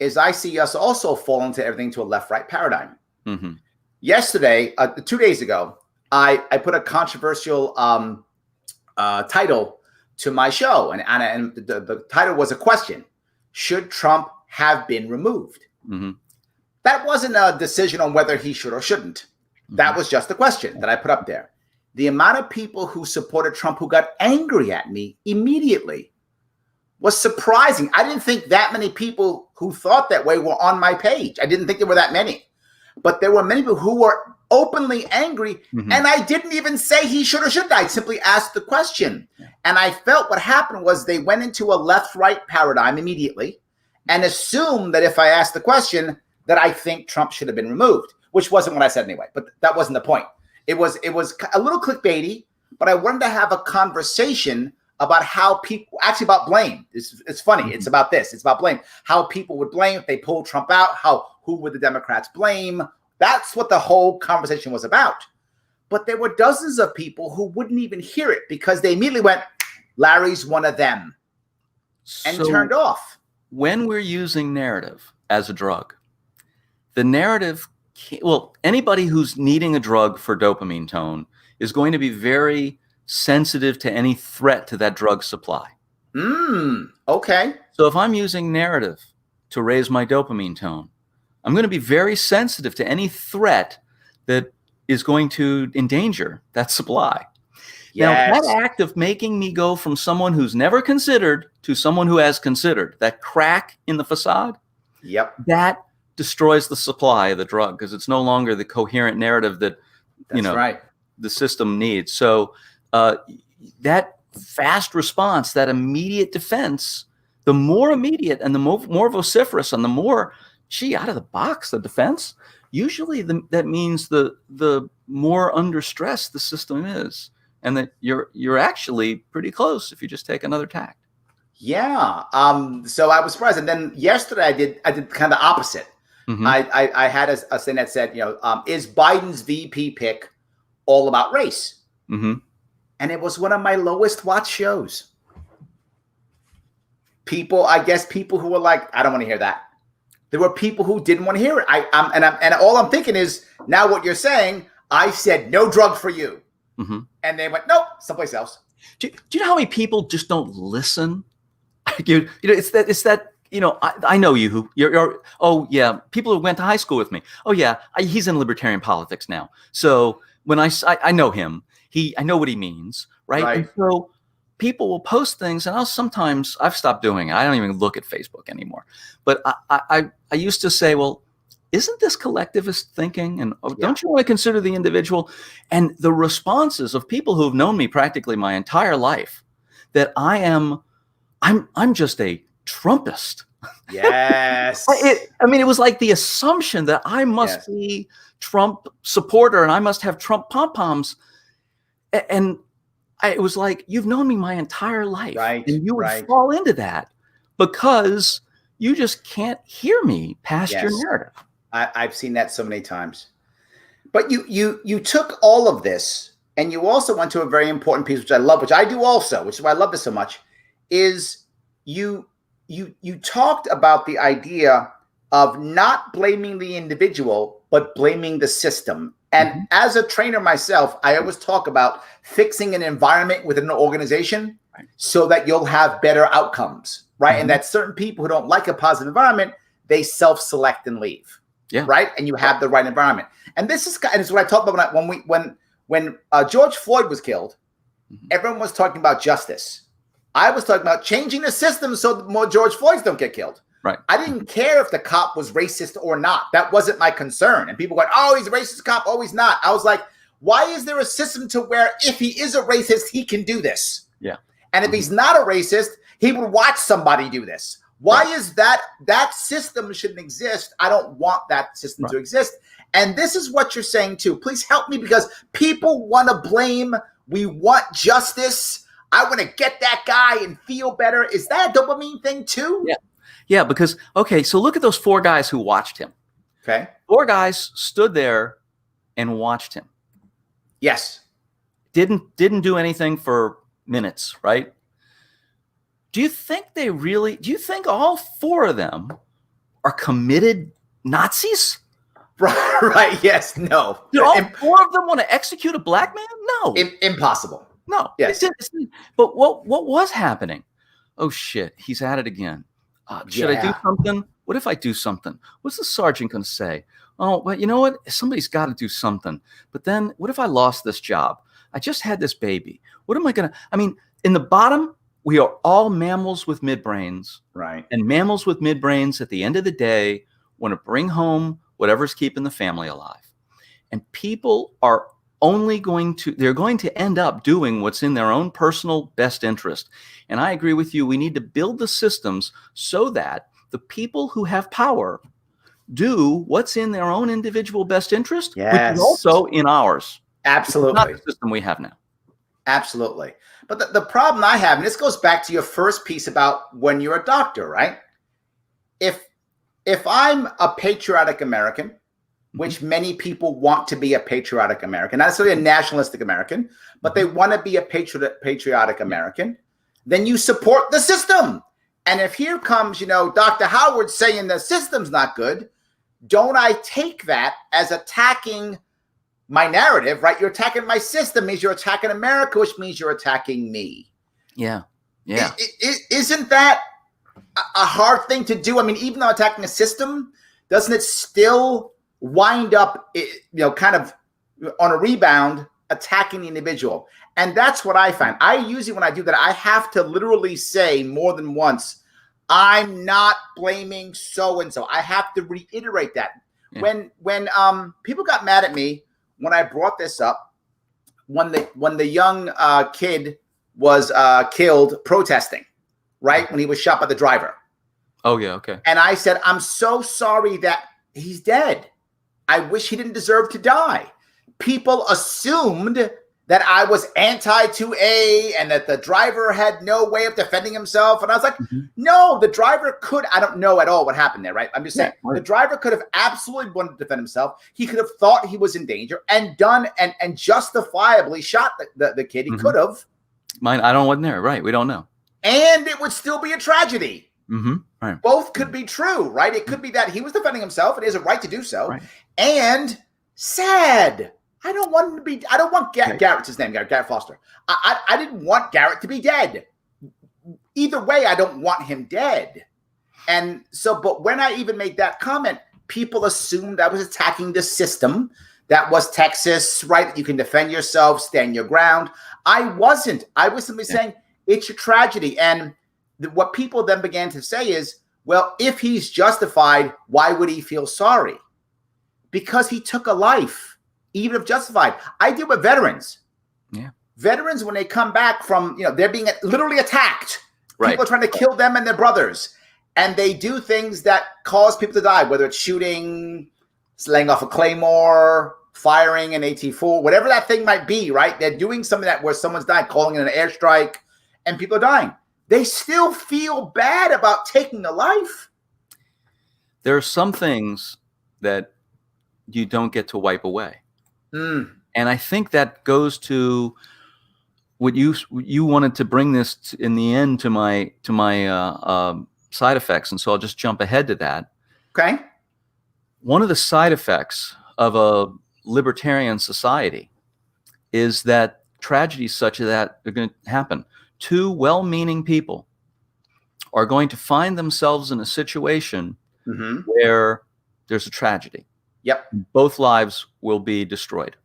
is I see us also fall into everything to a left-right paradigm. Yesterday, 2 days ago, I put a controversial title to my show, and the title was a question: should Trump have been removed? That wasn't a decision on whether he should or shouldn't. That was just a question that I put up there. The amount of people who supported Trump who got angry at me immediately was surprising. I didn't think that many people who thought that way were on my page. I didn't think there were that many. But there were many people who were openly angry, and I didn't even say he should or shouldn't. I simply asked the question. And I felt what happened was they went into a left-right paradigm immediately and assumed that if I asked the question that I think Trump should have been removed, which wasn't what I said anyway, but that wasn't the point. It was a little clickbaity, but I wanted to have a conversation about how people, actually about blame. It's funny. It's about this. It's about blame. How people would blame if they pulled Trump out. Who would the Democrats blame? That's what the whole conversation was about. But there were dozens of people who wouldn't even hear it because they immediately went, Larry's one of them, and turned off. When we're using narrative as a drug, the narrative, anybody who's needing a drug for dopamine tone is going to be very sensitive to any threat to that drug supply. Okay. So if I'm using narrative to raise my dopamine tone, I'm going to be very sensitive to any threat that is going to endanger that supply. Now, that act of making me go from someone who's never considered to someone who has considered, that crack in the facade, that destroys the supply of the drug because it's no longer the coherent narrative that the system needs. So that fast response, that immediate defense, the more immediate and the more vociferous and the more out of the box the defense, usually that means the more under stress the system is, and that you're actually pretty close if you just take another tack. Yeah. So I was surprised, and then yesterday I did kind of the opposite. I had a thing that said, is Biden's VP pick all about race? And it was one of my lowest watch shows. People who were like, I don't want to hear that. There were people who didn't want to hear it. And all I'm thinking is, now what you're saying, I said no drug for you. Mm-hmm. And they went, nope, someplace else. Do you know how many people just don't listen? It's that, I know you, oh yeah, people who went to high school with me. Oh yeah, he's in libertarian politics now. So when I know him, I know what he means, right? And so people will post things, and I've stopped doing it. I don't even look at Facebook anymore. But I used to say, well, isn't this collectivist thinking? And don't you want to consider the individual? And the responses of people who have known me practically my entire life, that I'm just a Trumpist. Yes. It was like the assumption that I must be Trump supporter and I must have Trump pom-poms. And it was like, you've known me my entire life. Right. And you would fall into that because you just can't hear me past your narrative. I've seen that so many times. But you took all of this and you also went to a very important piece, which I love, which I do also, which is why I love this so much, is you talked about the idea of not blaming the individual, but blaming the system. And as a trainer myself, I always talk about fixing an environment within an organization so that you'll have better outcomes, right? And that certain people who don't like a positive environment, they self-select and leave, right? And you have the right environment. And this is what I talked about when George Floyd was killed. Everyone was talking about justice. I was talking about changing the system so that more George Floyds don't get killed. Right. I didn't care if the cop was racist or not. That wasn't my concern. And people going, oh, he's a racist cop. Oh, he's not. I was like, why is there a system to where if he is a racist, he can do this? Yeah. And if he's not a racist, he would watch somebody do this. Why is that system shouldn't exist? I don't want that system to exist. And this is what you're saying too. Please help me because people want to blame. We want justice. I want to get that guy and feel better. Is that a dopamine thing too? Yeah. Yeah, because, so look at those 4 guys who watched him. Okay. 4 guys stood there and watched him. Yes. Didn't do anything for minutes, right? Do you think all 4 of them are committed Nazis? Right. Yes. No. Did all 4 of them want to execute a black man? No. Impossible. No. Yes. But what was happening? Oh shit, he's at it again. Should I do something? What if I do something? What's the sergeant going to say? Oh, but you know what? Somebody's got to do something. But then what if I lost this job? I just had this baby. What am I going to? In the bottom, we are all mammals with midbrains. Right. And mammals with midbrains at the end of the day want to bring home whatever's keeping the family alive. And people are they're going to end up doing what's in their own personal best interest. And I agree with you. We need to build the systems so that the people who have power do what's in their own individual best interest, which is also in ours. Absolutely. Not the system we have now. Absolutely. But the problem I have, and this goes back to your first piece about when you're a doctor, right? If I'm a patriotic American, which many people want to be a patriotic American, not necessarily a nationalistic American, but they want to be a patriotic American, then you support the system. And if here comes, Dr. Howard saying the system's not good, don't I take that as attacking my narrative, right? You're attacking my system, means you're attacking America, which means you're attacking me. Yeah. Yeah. Isn't that a hard thing to do? Even though attacking a system, doesn't it still wind up, kind of on a rebound, attacking the individual? And that's what I find. I usually, when I do that, I have to literally say more than once, I'm not blaming so-and-so. I have to reiterate that. Yeah. When people got mad at me when I brought this up, when the young kid was killed protesting, right? When he was shot by the driver. Oh, yeah, okay. And I said, I'm so sorry that he's dead. I wish he didn't deserve to die. People assumed that I was anti-2A and that the driver had no way of defending himself. And I was like, no, the driver could. I don't know at all what happened there, right? I'm just saying the driver could have absolutely wanted to defend himself. He could have thought he was in danger and done and justifiably shot the kid. He could have. I wasn't there, right? We don't know. And it would still be a tragedy. Right. Both could be true, right? It could be that he was defending himself and he has a right to do so. Right. And sad. I don't want him to be. I don't want Garrett's his name, Garrett Foster. I didn't want Garrett to be dead. Either way, I don't want him dead. And so, but when I even made that comment, people assumed I was attacking the system. That was Texas, right? That you can defend yourself, stand your ground. I wasn't. I was simply saying it's a tragedy. And what people then began to say is, well, if he's justified, why would he feel sorry? Because he took a life, even if justified. I deal with veterans. Yeah. Veterans, when they come back from, they're being literally attacked. Right. People are trying to kill them and their brothers. And they do things that cause people to die, whether it's shooting, laying off a claymore, firing an AT-4, whatever that thing might be, right? They're doing something that where someone's died, calling in an airstrike, and people are dying. They still feel bad about taking a life. There are some things that you don't get to wipe away. And I think that goes to what you wanted to bring this in the end to my side effects. And so I'll just jump ahead to that. Okay. One of the side effects of a libertarian society is that tragedies such as that are going to happen. Two well-meaning people are going to find themselves in a situation where there's a tragedy. Yep. Both lives will be destroyed.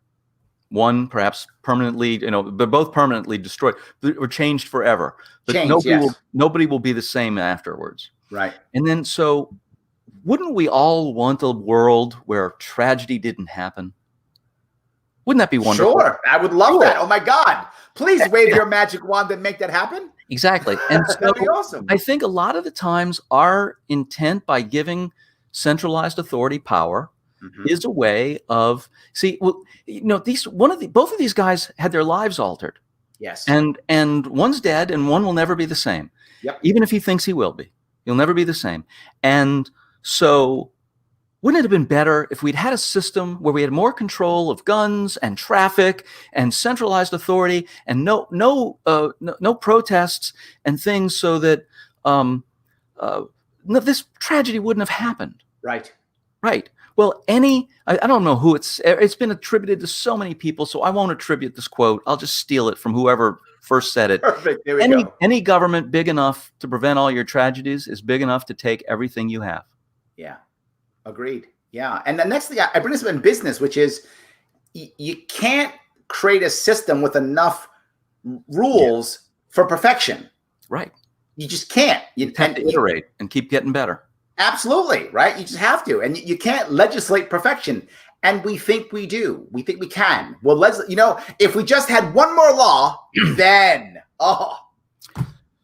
One perhaps permanently, they're both permanently destroyed or changed forever. But nobody will be the same afterwards. Right. And then so wouldn't we all want a world where tragedy didn't happen? Wouldn't that be wonderful? Sure. I would love that. Oh my God. Please wave your magic wand and make that happen. Exactly. And so that'd be awesome. I think a lot of the times our intent by giving centralized authority power is a way of both of these guys had their lives altered. Yes. And one's dead and one will never be the same. Yep. Even if he thinks he will be. He'll never be the same. And so wouldn't it have been better if we'd had a system where we had more control of guns and traffic and centralized authority and no protests and things so that this tragedy wouldn't have happened. Right. Right. Well, I don't know who it's been attributed to so many people, so I won't attribute this quote. I'll just steal it from whoever first said it. Perfect. There we go. Any government big enough to prevent all your tragedies is big enough to take everything you have. Yeah. Agreed. Yeah. And the next thing I bring this up in business, which is you can't create a system with enough rules for perfection. Right. You just can't. You have to iterate and keep getting better. Absolutely. Right. You just have to. And you can't legislate perfection. And we think we do. We think we can. Well, if we just had one more law, then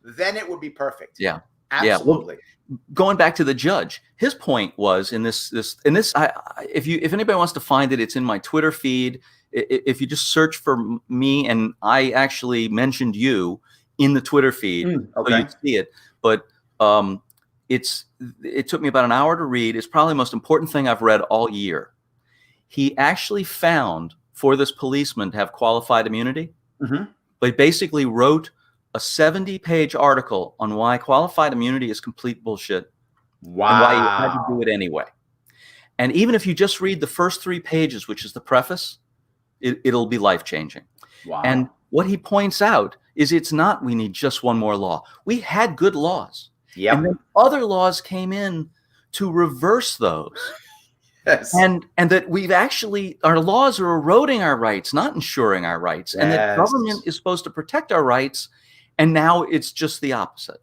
it would be perfect. Yeah. Absolutely. Yeah. Well, going back to the judge, his point was in this. If anybody wants to find it, it's in my Twitter feed. If you just search for me, and I actually mentioned you in the Twitter feed, so you see it. But it took me about an hour to read. It's probably the most important thing I've read all year. He actually found for this policeman to have qualified immunity, but he basically wrote a 70-page article on why qualified immunity is complete bullshit. Wow. And why you had to do it anyway. And even if you just read the first 3 pages, which is the preface, it'll be life-changing. Wow. And what he points out is it's not we need just one more law. We had good laws. Yep. And then other laws came in to reverse those. Yes. And that our laws are eroding our rights, not ensuring our rights. And that government is supposed to protect our rights. And now it's just the opposite.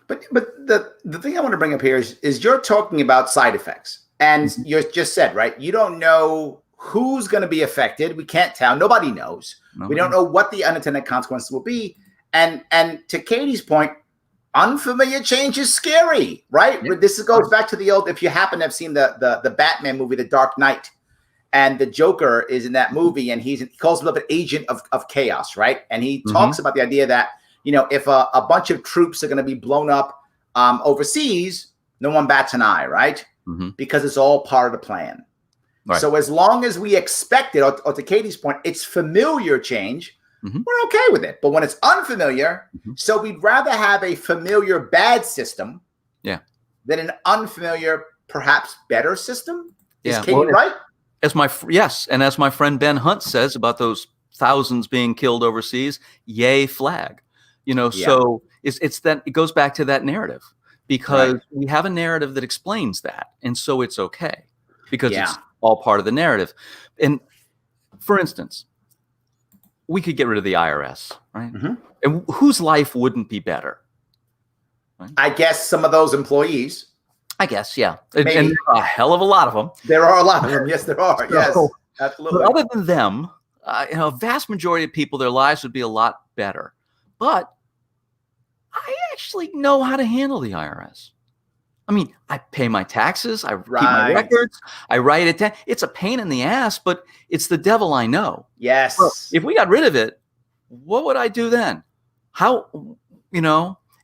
But the thing I want to bring up here is you're talking about side effects. And you just said, right, you don't know who's going to be affected. We can't tell. Nobody knows. We don't know what the unintended consequences will be. And to Katie's point, unfamiliar change is scary, right? Yeah. This goes back to the old, if you happen to have seen the Batman movie, The Dark Knight, and the Joker is in that movie, and he calls himself an agent of chaos, right? And he talks about the idea that, if a bunch of troops are going to be blown up overseas, no one bats an eye, right? Because it's all part of the plan. Right. So as long as we expect it, or to Katie's point, it's familiar change, we're okay with it. But when it's unfamiliar, so we'd rather have a familiar bad system than an unfamiliar, perhaps better system. Is Katie right? As my friend Ben Hunt says about those thousands being killed overseas, yay flag. So it's that it goes back to that narrative, because we have a narrative that explains that, and so it's okay because it's all part of the narrative. And for instance, we could get rid of the IRS, right? And whose life wouldn't be better? Right? I guess some of those employees. I guess, yeah. And a hell of a lot of them. There are a lot of them. Yes, there are. Yes, absolutely. But other than them, a vast majority of people, their lives would be a lot better. But I actually know how to handle the IRS. I mean, I pay my taxes. I keep my records. I write it down. It's a pain in the ass, but it's the devil I know. Yes. So if we got rid of it, what would I do then? How,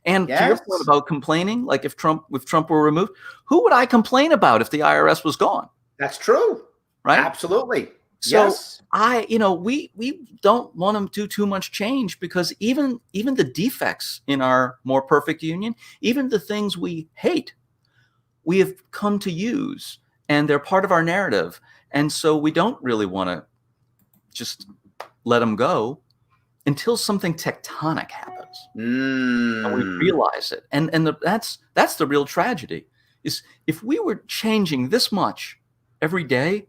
And to your point about complaining, like if Trump were removed, who would I complain about if the IRS was gone? That's true. Right? Absolutely. So we don't want to do too much change, because even the defects in our more perfect union, even the things we hate, we have come to use, and they're part of our narrative. And so we don't really want to just let them go until something tectonic happens. And we realize it. And that's the real tragedy, is if we were changing this much every day,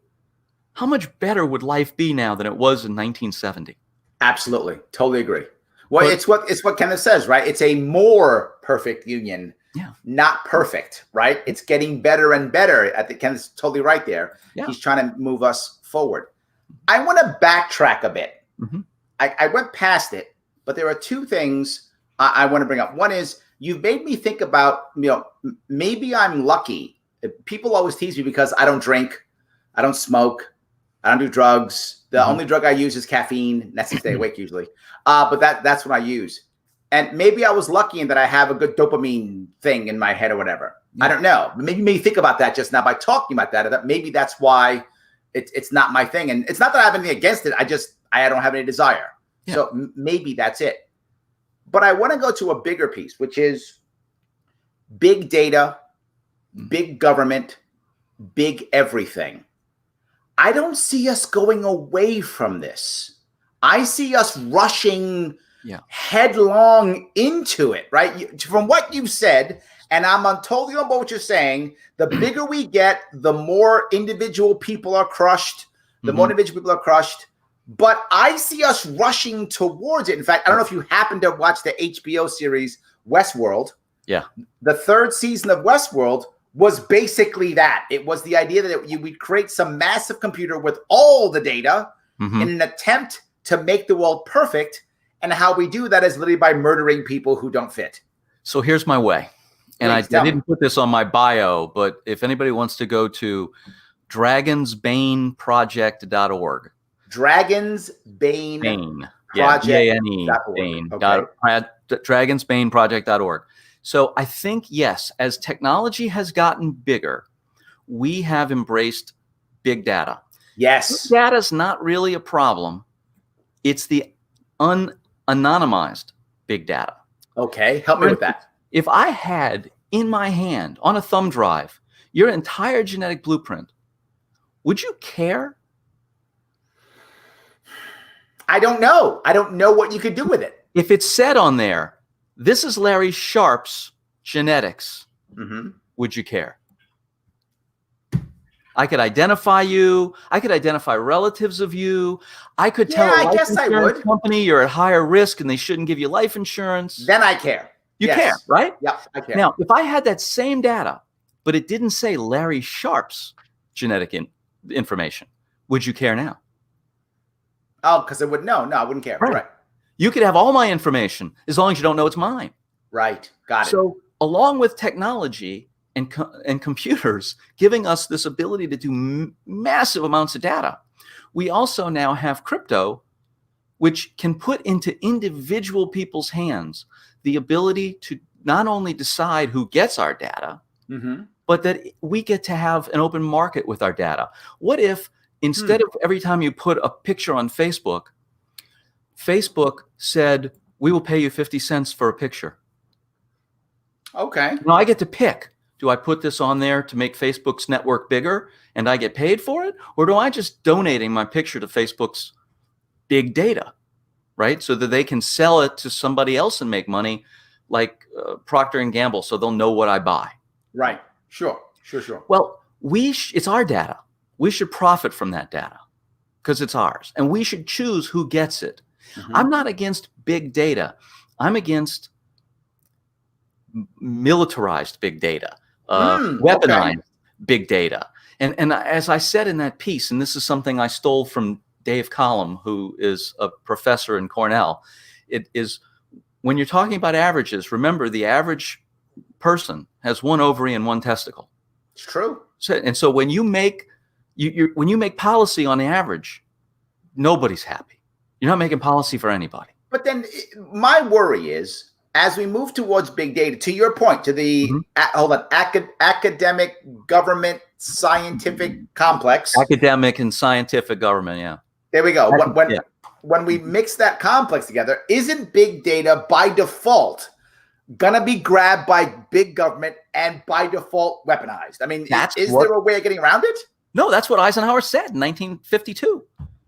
how much better would life be now than it was in 1970? Absolutely. Totally agree. Well, it's what Kenneth says, right? It's a more perfect union, not perfect, right? It's getting better and better. I think Kenneth's totally right there. Yeah. He's trying to move us forward. I want to backtrack a bit. I went past it, but there are two things I want to bring up. One is, you've made me think about, maybe I'm lucky. People always tease me because I don't drink, I don't smoke, I don't do drugs. The only drug I use is caffeine. That's to stay awake usually. But that's what I use. And maybe I was lucky in that I have a good dopamine thing in my head or whatever. I don't know. Maybe think about that just now by talking about that. That maybe that's why it's not my thing. And it's not that I have anything against it. I don't have any desire. Yeah. So maybe that's it. But I want to go to a bigger piece, which is big data, big government, big everything. I don't see us going away from this. I see us rushing headlong into it, right? From what you've said, and I'm totally on board with what you're saying, the bigger we get, the more individual people are crushed, But I see us rushing towards it. In fact, I don't know if you happen to watch the HBO series Westworld. Yeah. The third season of Westworld was basically that. It was the idea that we'd create some massive computer with all the data in an attempt to make the world perfect. And how we do that is literally by murdering people who don't fit. So here's my way. And I didn't put this on my bio, but if anybody wants to go to dragonsbaneproject.org. Dragonsbane dragonsbaneproject.org. So I think, yes, as technology has gotten bigger, we have embraced big data. Yes. Big data is not really a problem. It's the unanonymized big data. Okay, help me with that. If I had in my hand, on a thumb drive, your entire genetic blueprint, would you care? I don't know. I don't know what you could do with it. If it said on there, this is Larry Sharpe's genetics, would you care? I could identify you. I could identify relatives of you. I could tell a life insurance company you're at higher risk and they shouldn't give you life insurance. Then I care. You care, right? Yeah, I care. Now, if I had that same data, but it didn't say Larry Sharpe's genetic information, would you care now? Oh, because it would I wouldn't care. Right. You could have all my information as long as you don't know it's mine. Right. Got it. So along with technology and computers giving us this ability to do massive amounts of data, we also now have crypto, which can put into individual people's hands the ability to not only decide who gets our data, but that we get to have an open market with our data. What if instead of every time you put a picture on Facebook, Facebook said, we will pay you 50 cents for a picture. Okay. Now I get to pick. Do I put this on there to make Facebook's network bigger and I get paid for it? Or do I just donating my picture to Facebook's big data, right? So that they can sell it to somebody else and make money, like Procter & Gamble, so they'll know what I buy. Right. Sure. Well, it's our data. We should profit from that data because it's ours. And we should choose who gets it. Mm-hmm. I'm not against big data. I'm against militarized big data, weaponized big data. And as I said in that piece, and this is something I stole from Dave Collum, who is a professor in Cornell, it is when you're talking about averages, remember the average person has one ovary and one testicle. It's true. So when you make when you make policy on the average, nobody's happy. You're not making policy for anybody. But then my worry is, as we move towards big data, to your point, to the academic, government, scientific complex. Academic and scientific government, yeah. There we go. When we mix that complex together, isn't big data by default gonna be grabbed by big government and by default weaponized? I mean, is there a way of getting around it? No, that's what Eisenhower said in 1952.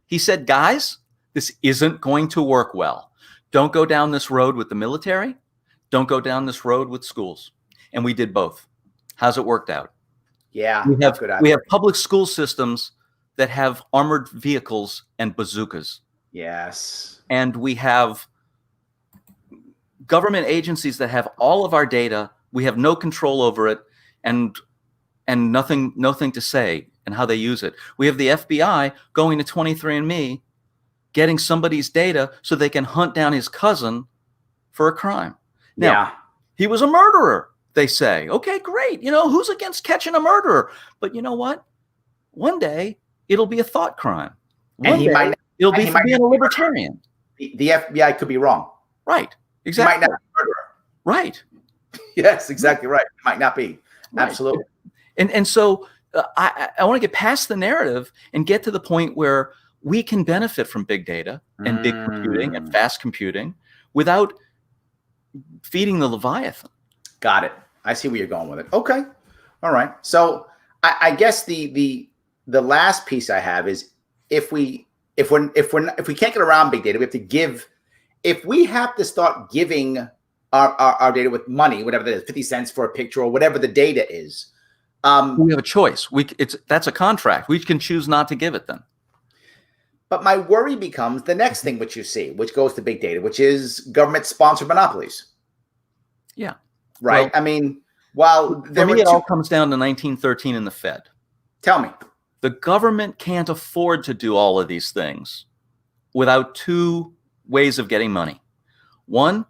He said, guys, this isn't going to work well. Don't go down this road with the military. Don't go down this road with schools. And we did both. How's it worked out? Yeah. We have public school systems that have armored vehicles and bazookas. Yes. And we have government agencies that have all of our data. We have no control over it and nothing to say and how they use it. We have the FBI going to 23andMe, getting somebody's data so they can hunt down his cousin for a crime. Now, he was a murderer, they say. Okay, great. Who's against catching a murderer? But you know what? One day, it'll be a thought crime. It'll be for being a libertarian. The FBI could be wrong. Right. Exactly. He might not be a murderer. Right. Yes, exactly right. It might not be. Right. Absolutely. And so I want to get past the narrative and get to the point where we can benefit from big data and big computing and fast computing without feeding the Leviathan. Got it. I see where you're going with it. Okay. All right. So I guess the last piece I have is if we can't get around big data, we have to give. If we have to start giving our data with money, whatever that is, 50 cents for a picture or whatever the data is, we have a choice. That's a contract. We can choose not to give it then. But my worry becomes the next thing which you see, which goes to big data, which is government-sponsored monopolies. Yeah. Right. Well, I mean, while for me, it all comes down to 1913 and the Fed. Tell me. The government can't afford to do all of these things without two ways of getting money. One,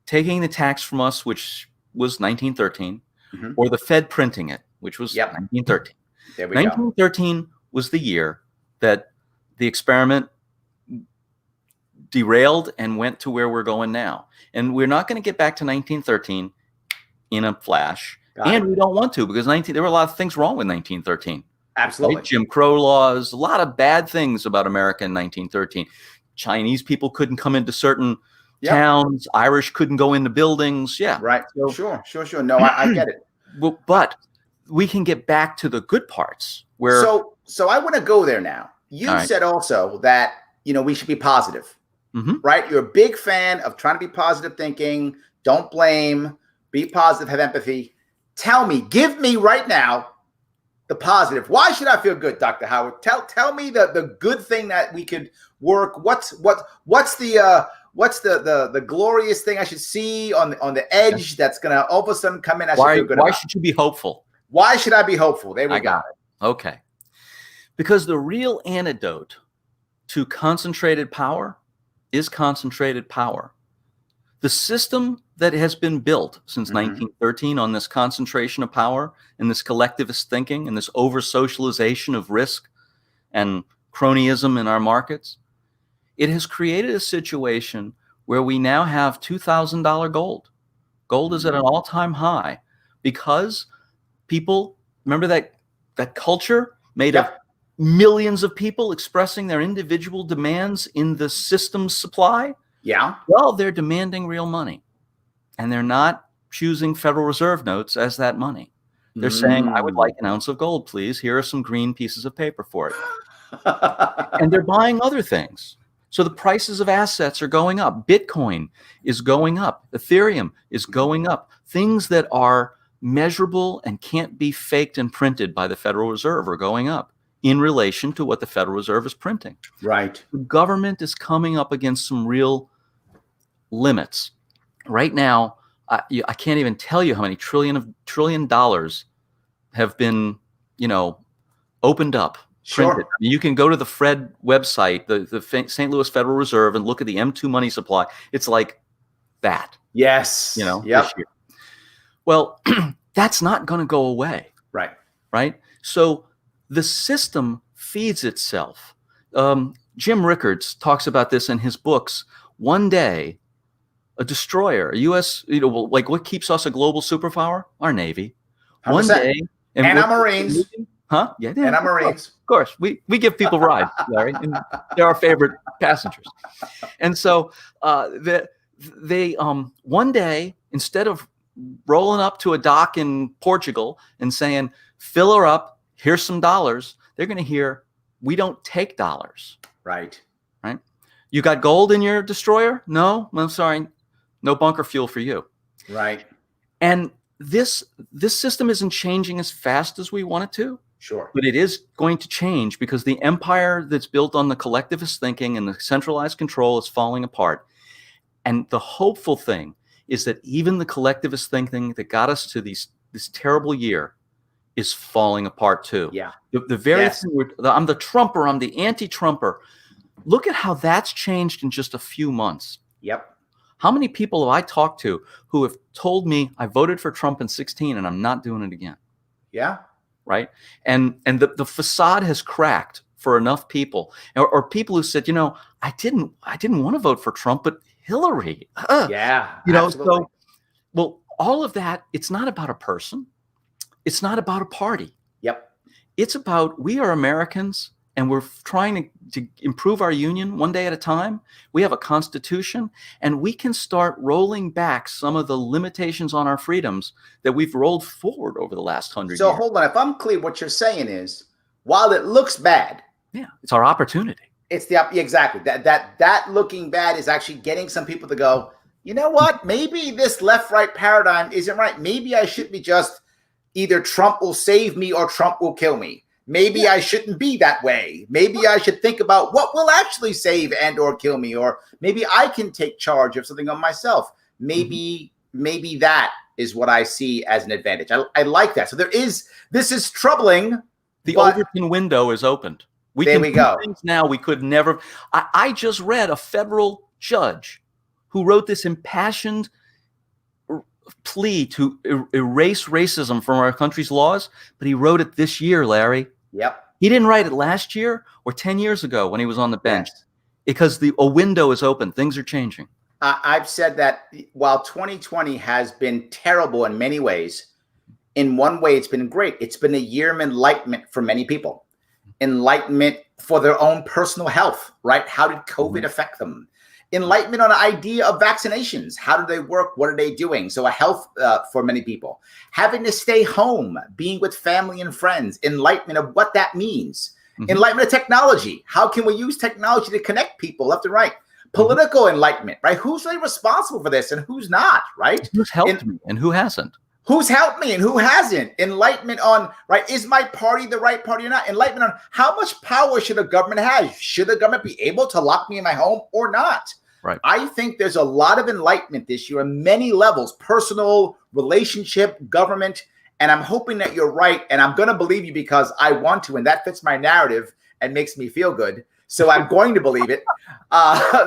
taking the tax from us, which was 1913, or the Fed printing it, which was 1913. There we 1913 was the year that the experiment derailed and went to where we're going now. And we're not going to get back to 1913 in a flash. We don't want to, because there were a lot of things wrong with 1913. Absolutely. Right? Jim Crow laws, a lot of bad things about America in 1913. Chinese people couldn't come into certain towns. Irish couldn't go into buildings. Yeah. Right. So, sure. No, I get it. But we can get back to the good parts where. So I want to go there now. You said also that, we should be positive, right? You're a big fan of trying to be positive thinking. Don't blame, be positive, have empathy. Tell me, give me right now the positive. Why should I feel good, Dr. Howard? Tell me the good thing that we could work. What's the glorious thing I should see on the edge that's going to all of a sudden come in? Why should you be hopeful? Why should I be hopeful? There we go. I got it. Okay. Because the real antidote to concentrated power is concentrated power. The system that has been built since 1913 on this concentration of power and this collectivist thinking and this over-socialization of risk and cronyism in our markets, it has created a situation where we now have $2,000 gold. Gold is at an all-time high because people, remember that culture made of millions of people expressing their individual demands in the system's supply? Yeah. Well, they're demanding real money, and they're not choosing Federal Reserve notes as that money. They're saying, I would like an ounce of gold, please. Here are some green pieces of paper for it. And they're buying other things. So the prices of assets are going up. Bitcoin is going up. Ethereum is going up. Things that are measurable and can't be faked and printed by the Federal Reserve are going up in relation to what the Federal Reserve is printing. Right. The government is coming up against some real limits. Right now, I can't even tell you how many trillion dollars have been, opened up. Sure. Printed. You can go to the Fed website, the St. Louis Federal Reserve, and look at the M2 money supply. It's like that. Yes. Yep. This year. Well, that's not going to go away. Right. Right. So the system feeds itself. Jim Rickards talks about this in his books. One day, a destroyer, a U.S., like what keeps us a global superpower? Our Navy. 100%. One day. And our Marines. Huh? Yeah. And our Marines. Of course. We give people rides, Larry. And they're our favorite passengers. And so they one day, instead of rolling up to a dock in Portugal and saying, fill her up, here's some dollars, they're going to hear, we don't take dollars. Right. Right. You got gold in your destroyer? No, I'm sorry. No bunker fuel for you. Right. And this system isn't changing as fast as we want it to. Sure. But it is going to change because the empire that's built on the collectivist thinking and the centralized control is falling apart. And the hopeful thing is that even the collectivist thinking that got us to this terrible year is falling apart too. Yeah. The very thing I'm the Trumper, I'm the anti-Trumper. Look at how that's changed in just a few months. Yep. How many people have I talked to who have told me I voted for Trump in 2016 and I'm not doing it again? Yeah. Right. And the facade has cracked for enough people, or people who said, I didn't want to vote for Trump, but Hillary. Yeah. So, well, all of that, it's not about a person. It's not about a party. Yep. It's about, we are Americans and we're trying to improve our union one day at a time. We have a constitution and we can start rolling back some of the limitations on our freedoms that we've rolled forward over the last 100 years. So hold on. If I'm clear, what you're saying is, while it looks bad, it's our opportunity. It's exactly that looking bad is actually getting some people to go, you know what? Maybe this left-right paradigm isn't right. Maybe I should be just either Trump will save me or Trump will kill me. Maybe I shouldn't be that way. Maybe I should think about what will actually save and or kill me, or maybe I can take charge of something on myself. Maybe that is what I see as an advantage. I like that. So this is troubling. The Overton window is opened. We there can we do go. Things now we could never. I just read a federal judge who wrote this impassioned plea to erase racism from our country's laws, but he wrote it this year, Larry. Yep. He didn't write it last year or 10 years ago when he was on the bench, Yes. because a window is open. Things are changing. I've said that while 2020 has been terrible in many ways, in one way it's been great. It's been a year of enlightenment for many people. Enlightenment for their own personal health, right? How did COVID affect them? Enlightenment on the idea of vaccinations. How do they work? What are they doing? So a health for many people. Having to stay home, being with family and friends. Enlightenment of what that means. Enlightenment of technology. How can we use technology to connect people left and right? Political enlightenment, right? Who's really responsible for this and who's not, right? Who's helped me and who hasn't? Who's helped me and who hasn't? Enlightenment on, right, is my party the right party or not? Enlightenment on how much power should a government have? Should the government be able to lock me in my home or not? Right. I think there's a lot of enlightenment this year on many levels, personal, relationship, government, and I'm hoping that you're right, and I'm going to believe you because I want to, and that fits my narrative and makes me feel good. So I'm going to believe it.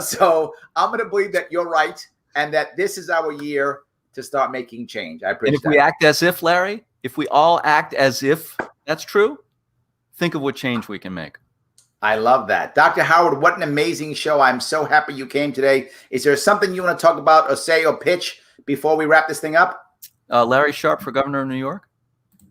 So I'm going to believe that you're right and that this is our year to start making change. I appreciate that. And if we act as if, Larry, if we all act as if that's true, think of what change we can make. I love that. Dr. Howard, what an amazing show. I'm so happy you came today. Is there something you want to talk about or say or pitch before we wrap this thing up? Larry Sharpe for governor of New York.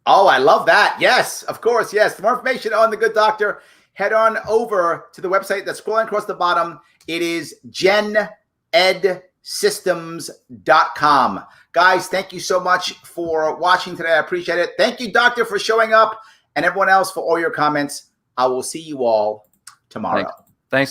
Oh, I love that. Yes, of course. Yes. For more information on The Good Doctor, head on over to the website that's scrolling across the bottom. It is genedsystems.com. Guys, thank you so much for watching today. I appreciate it. Thank you, Doctor, for showing up, and everyone else for all your comments. I will see you all tomorrow. Thanks.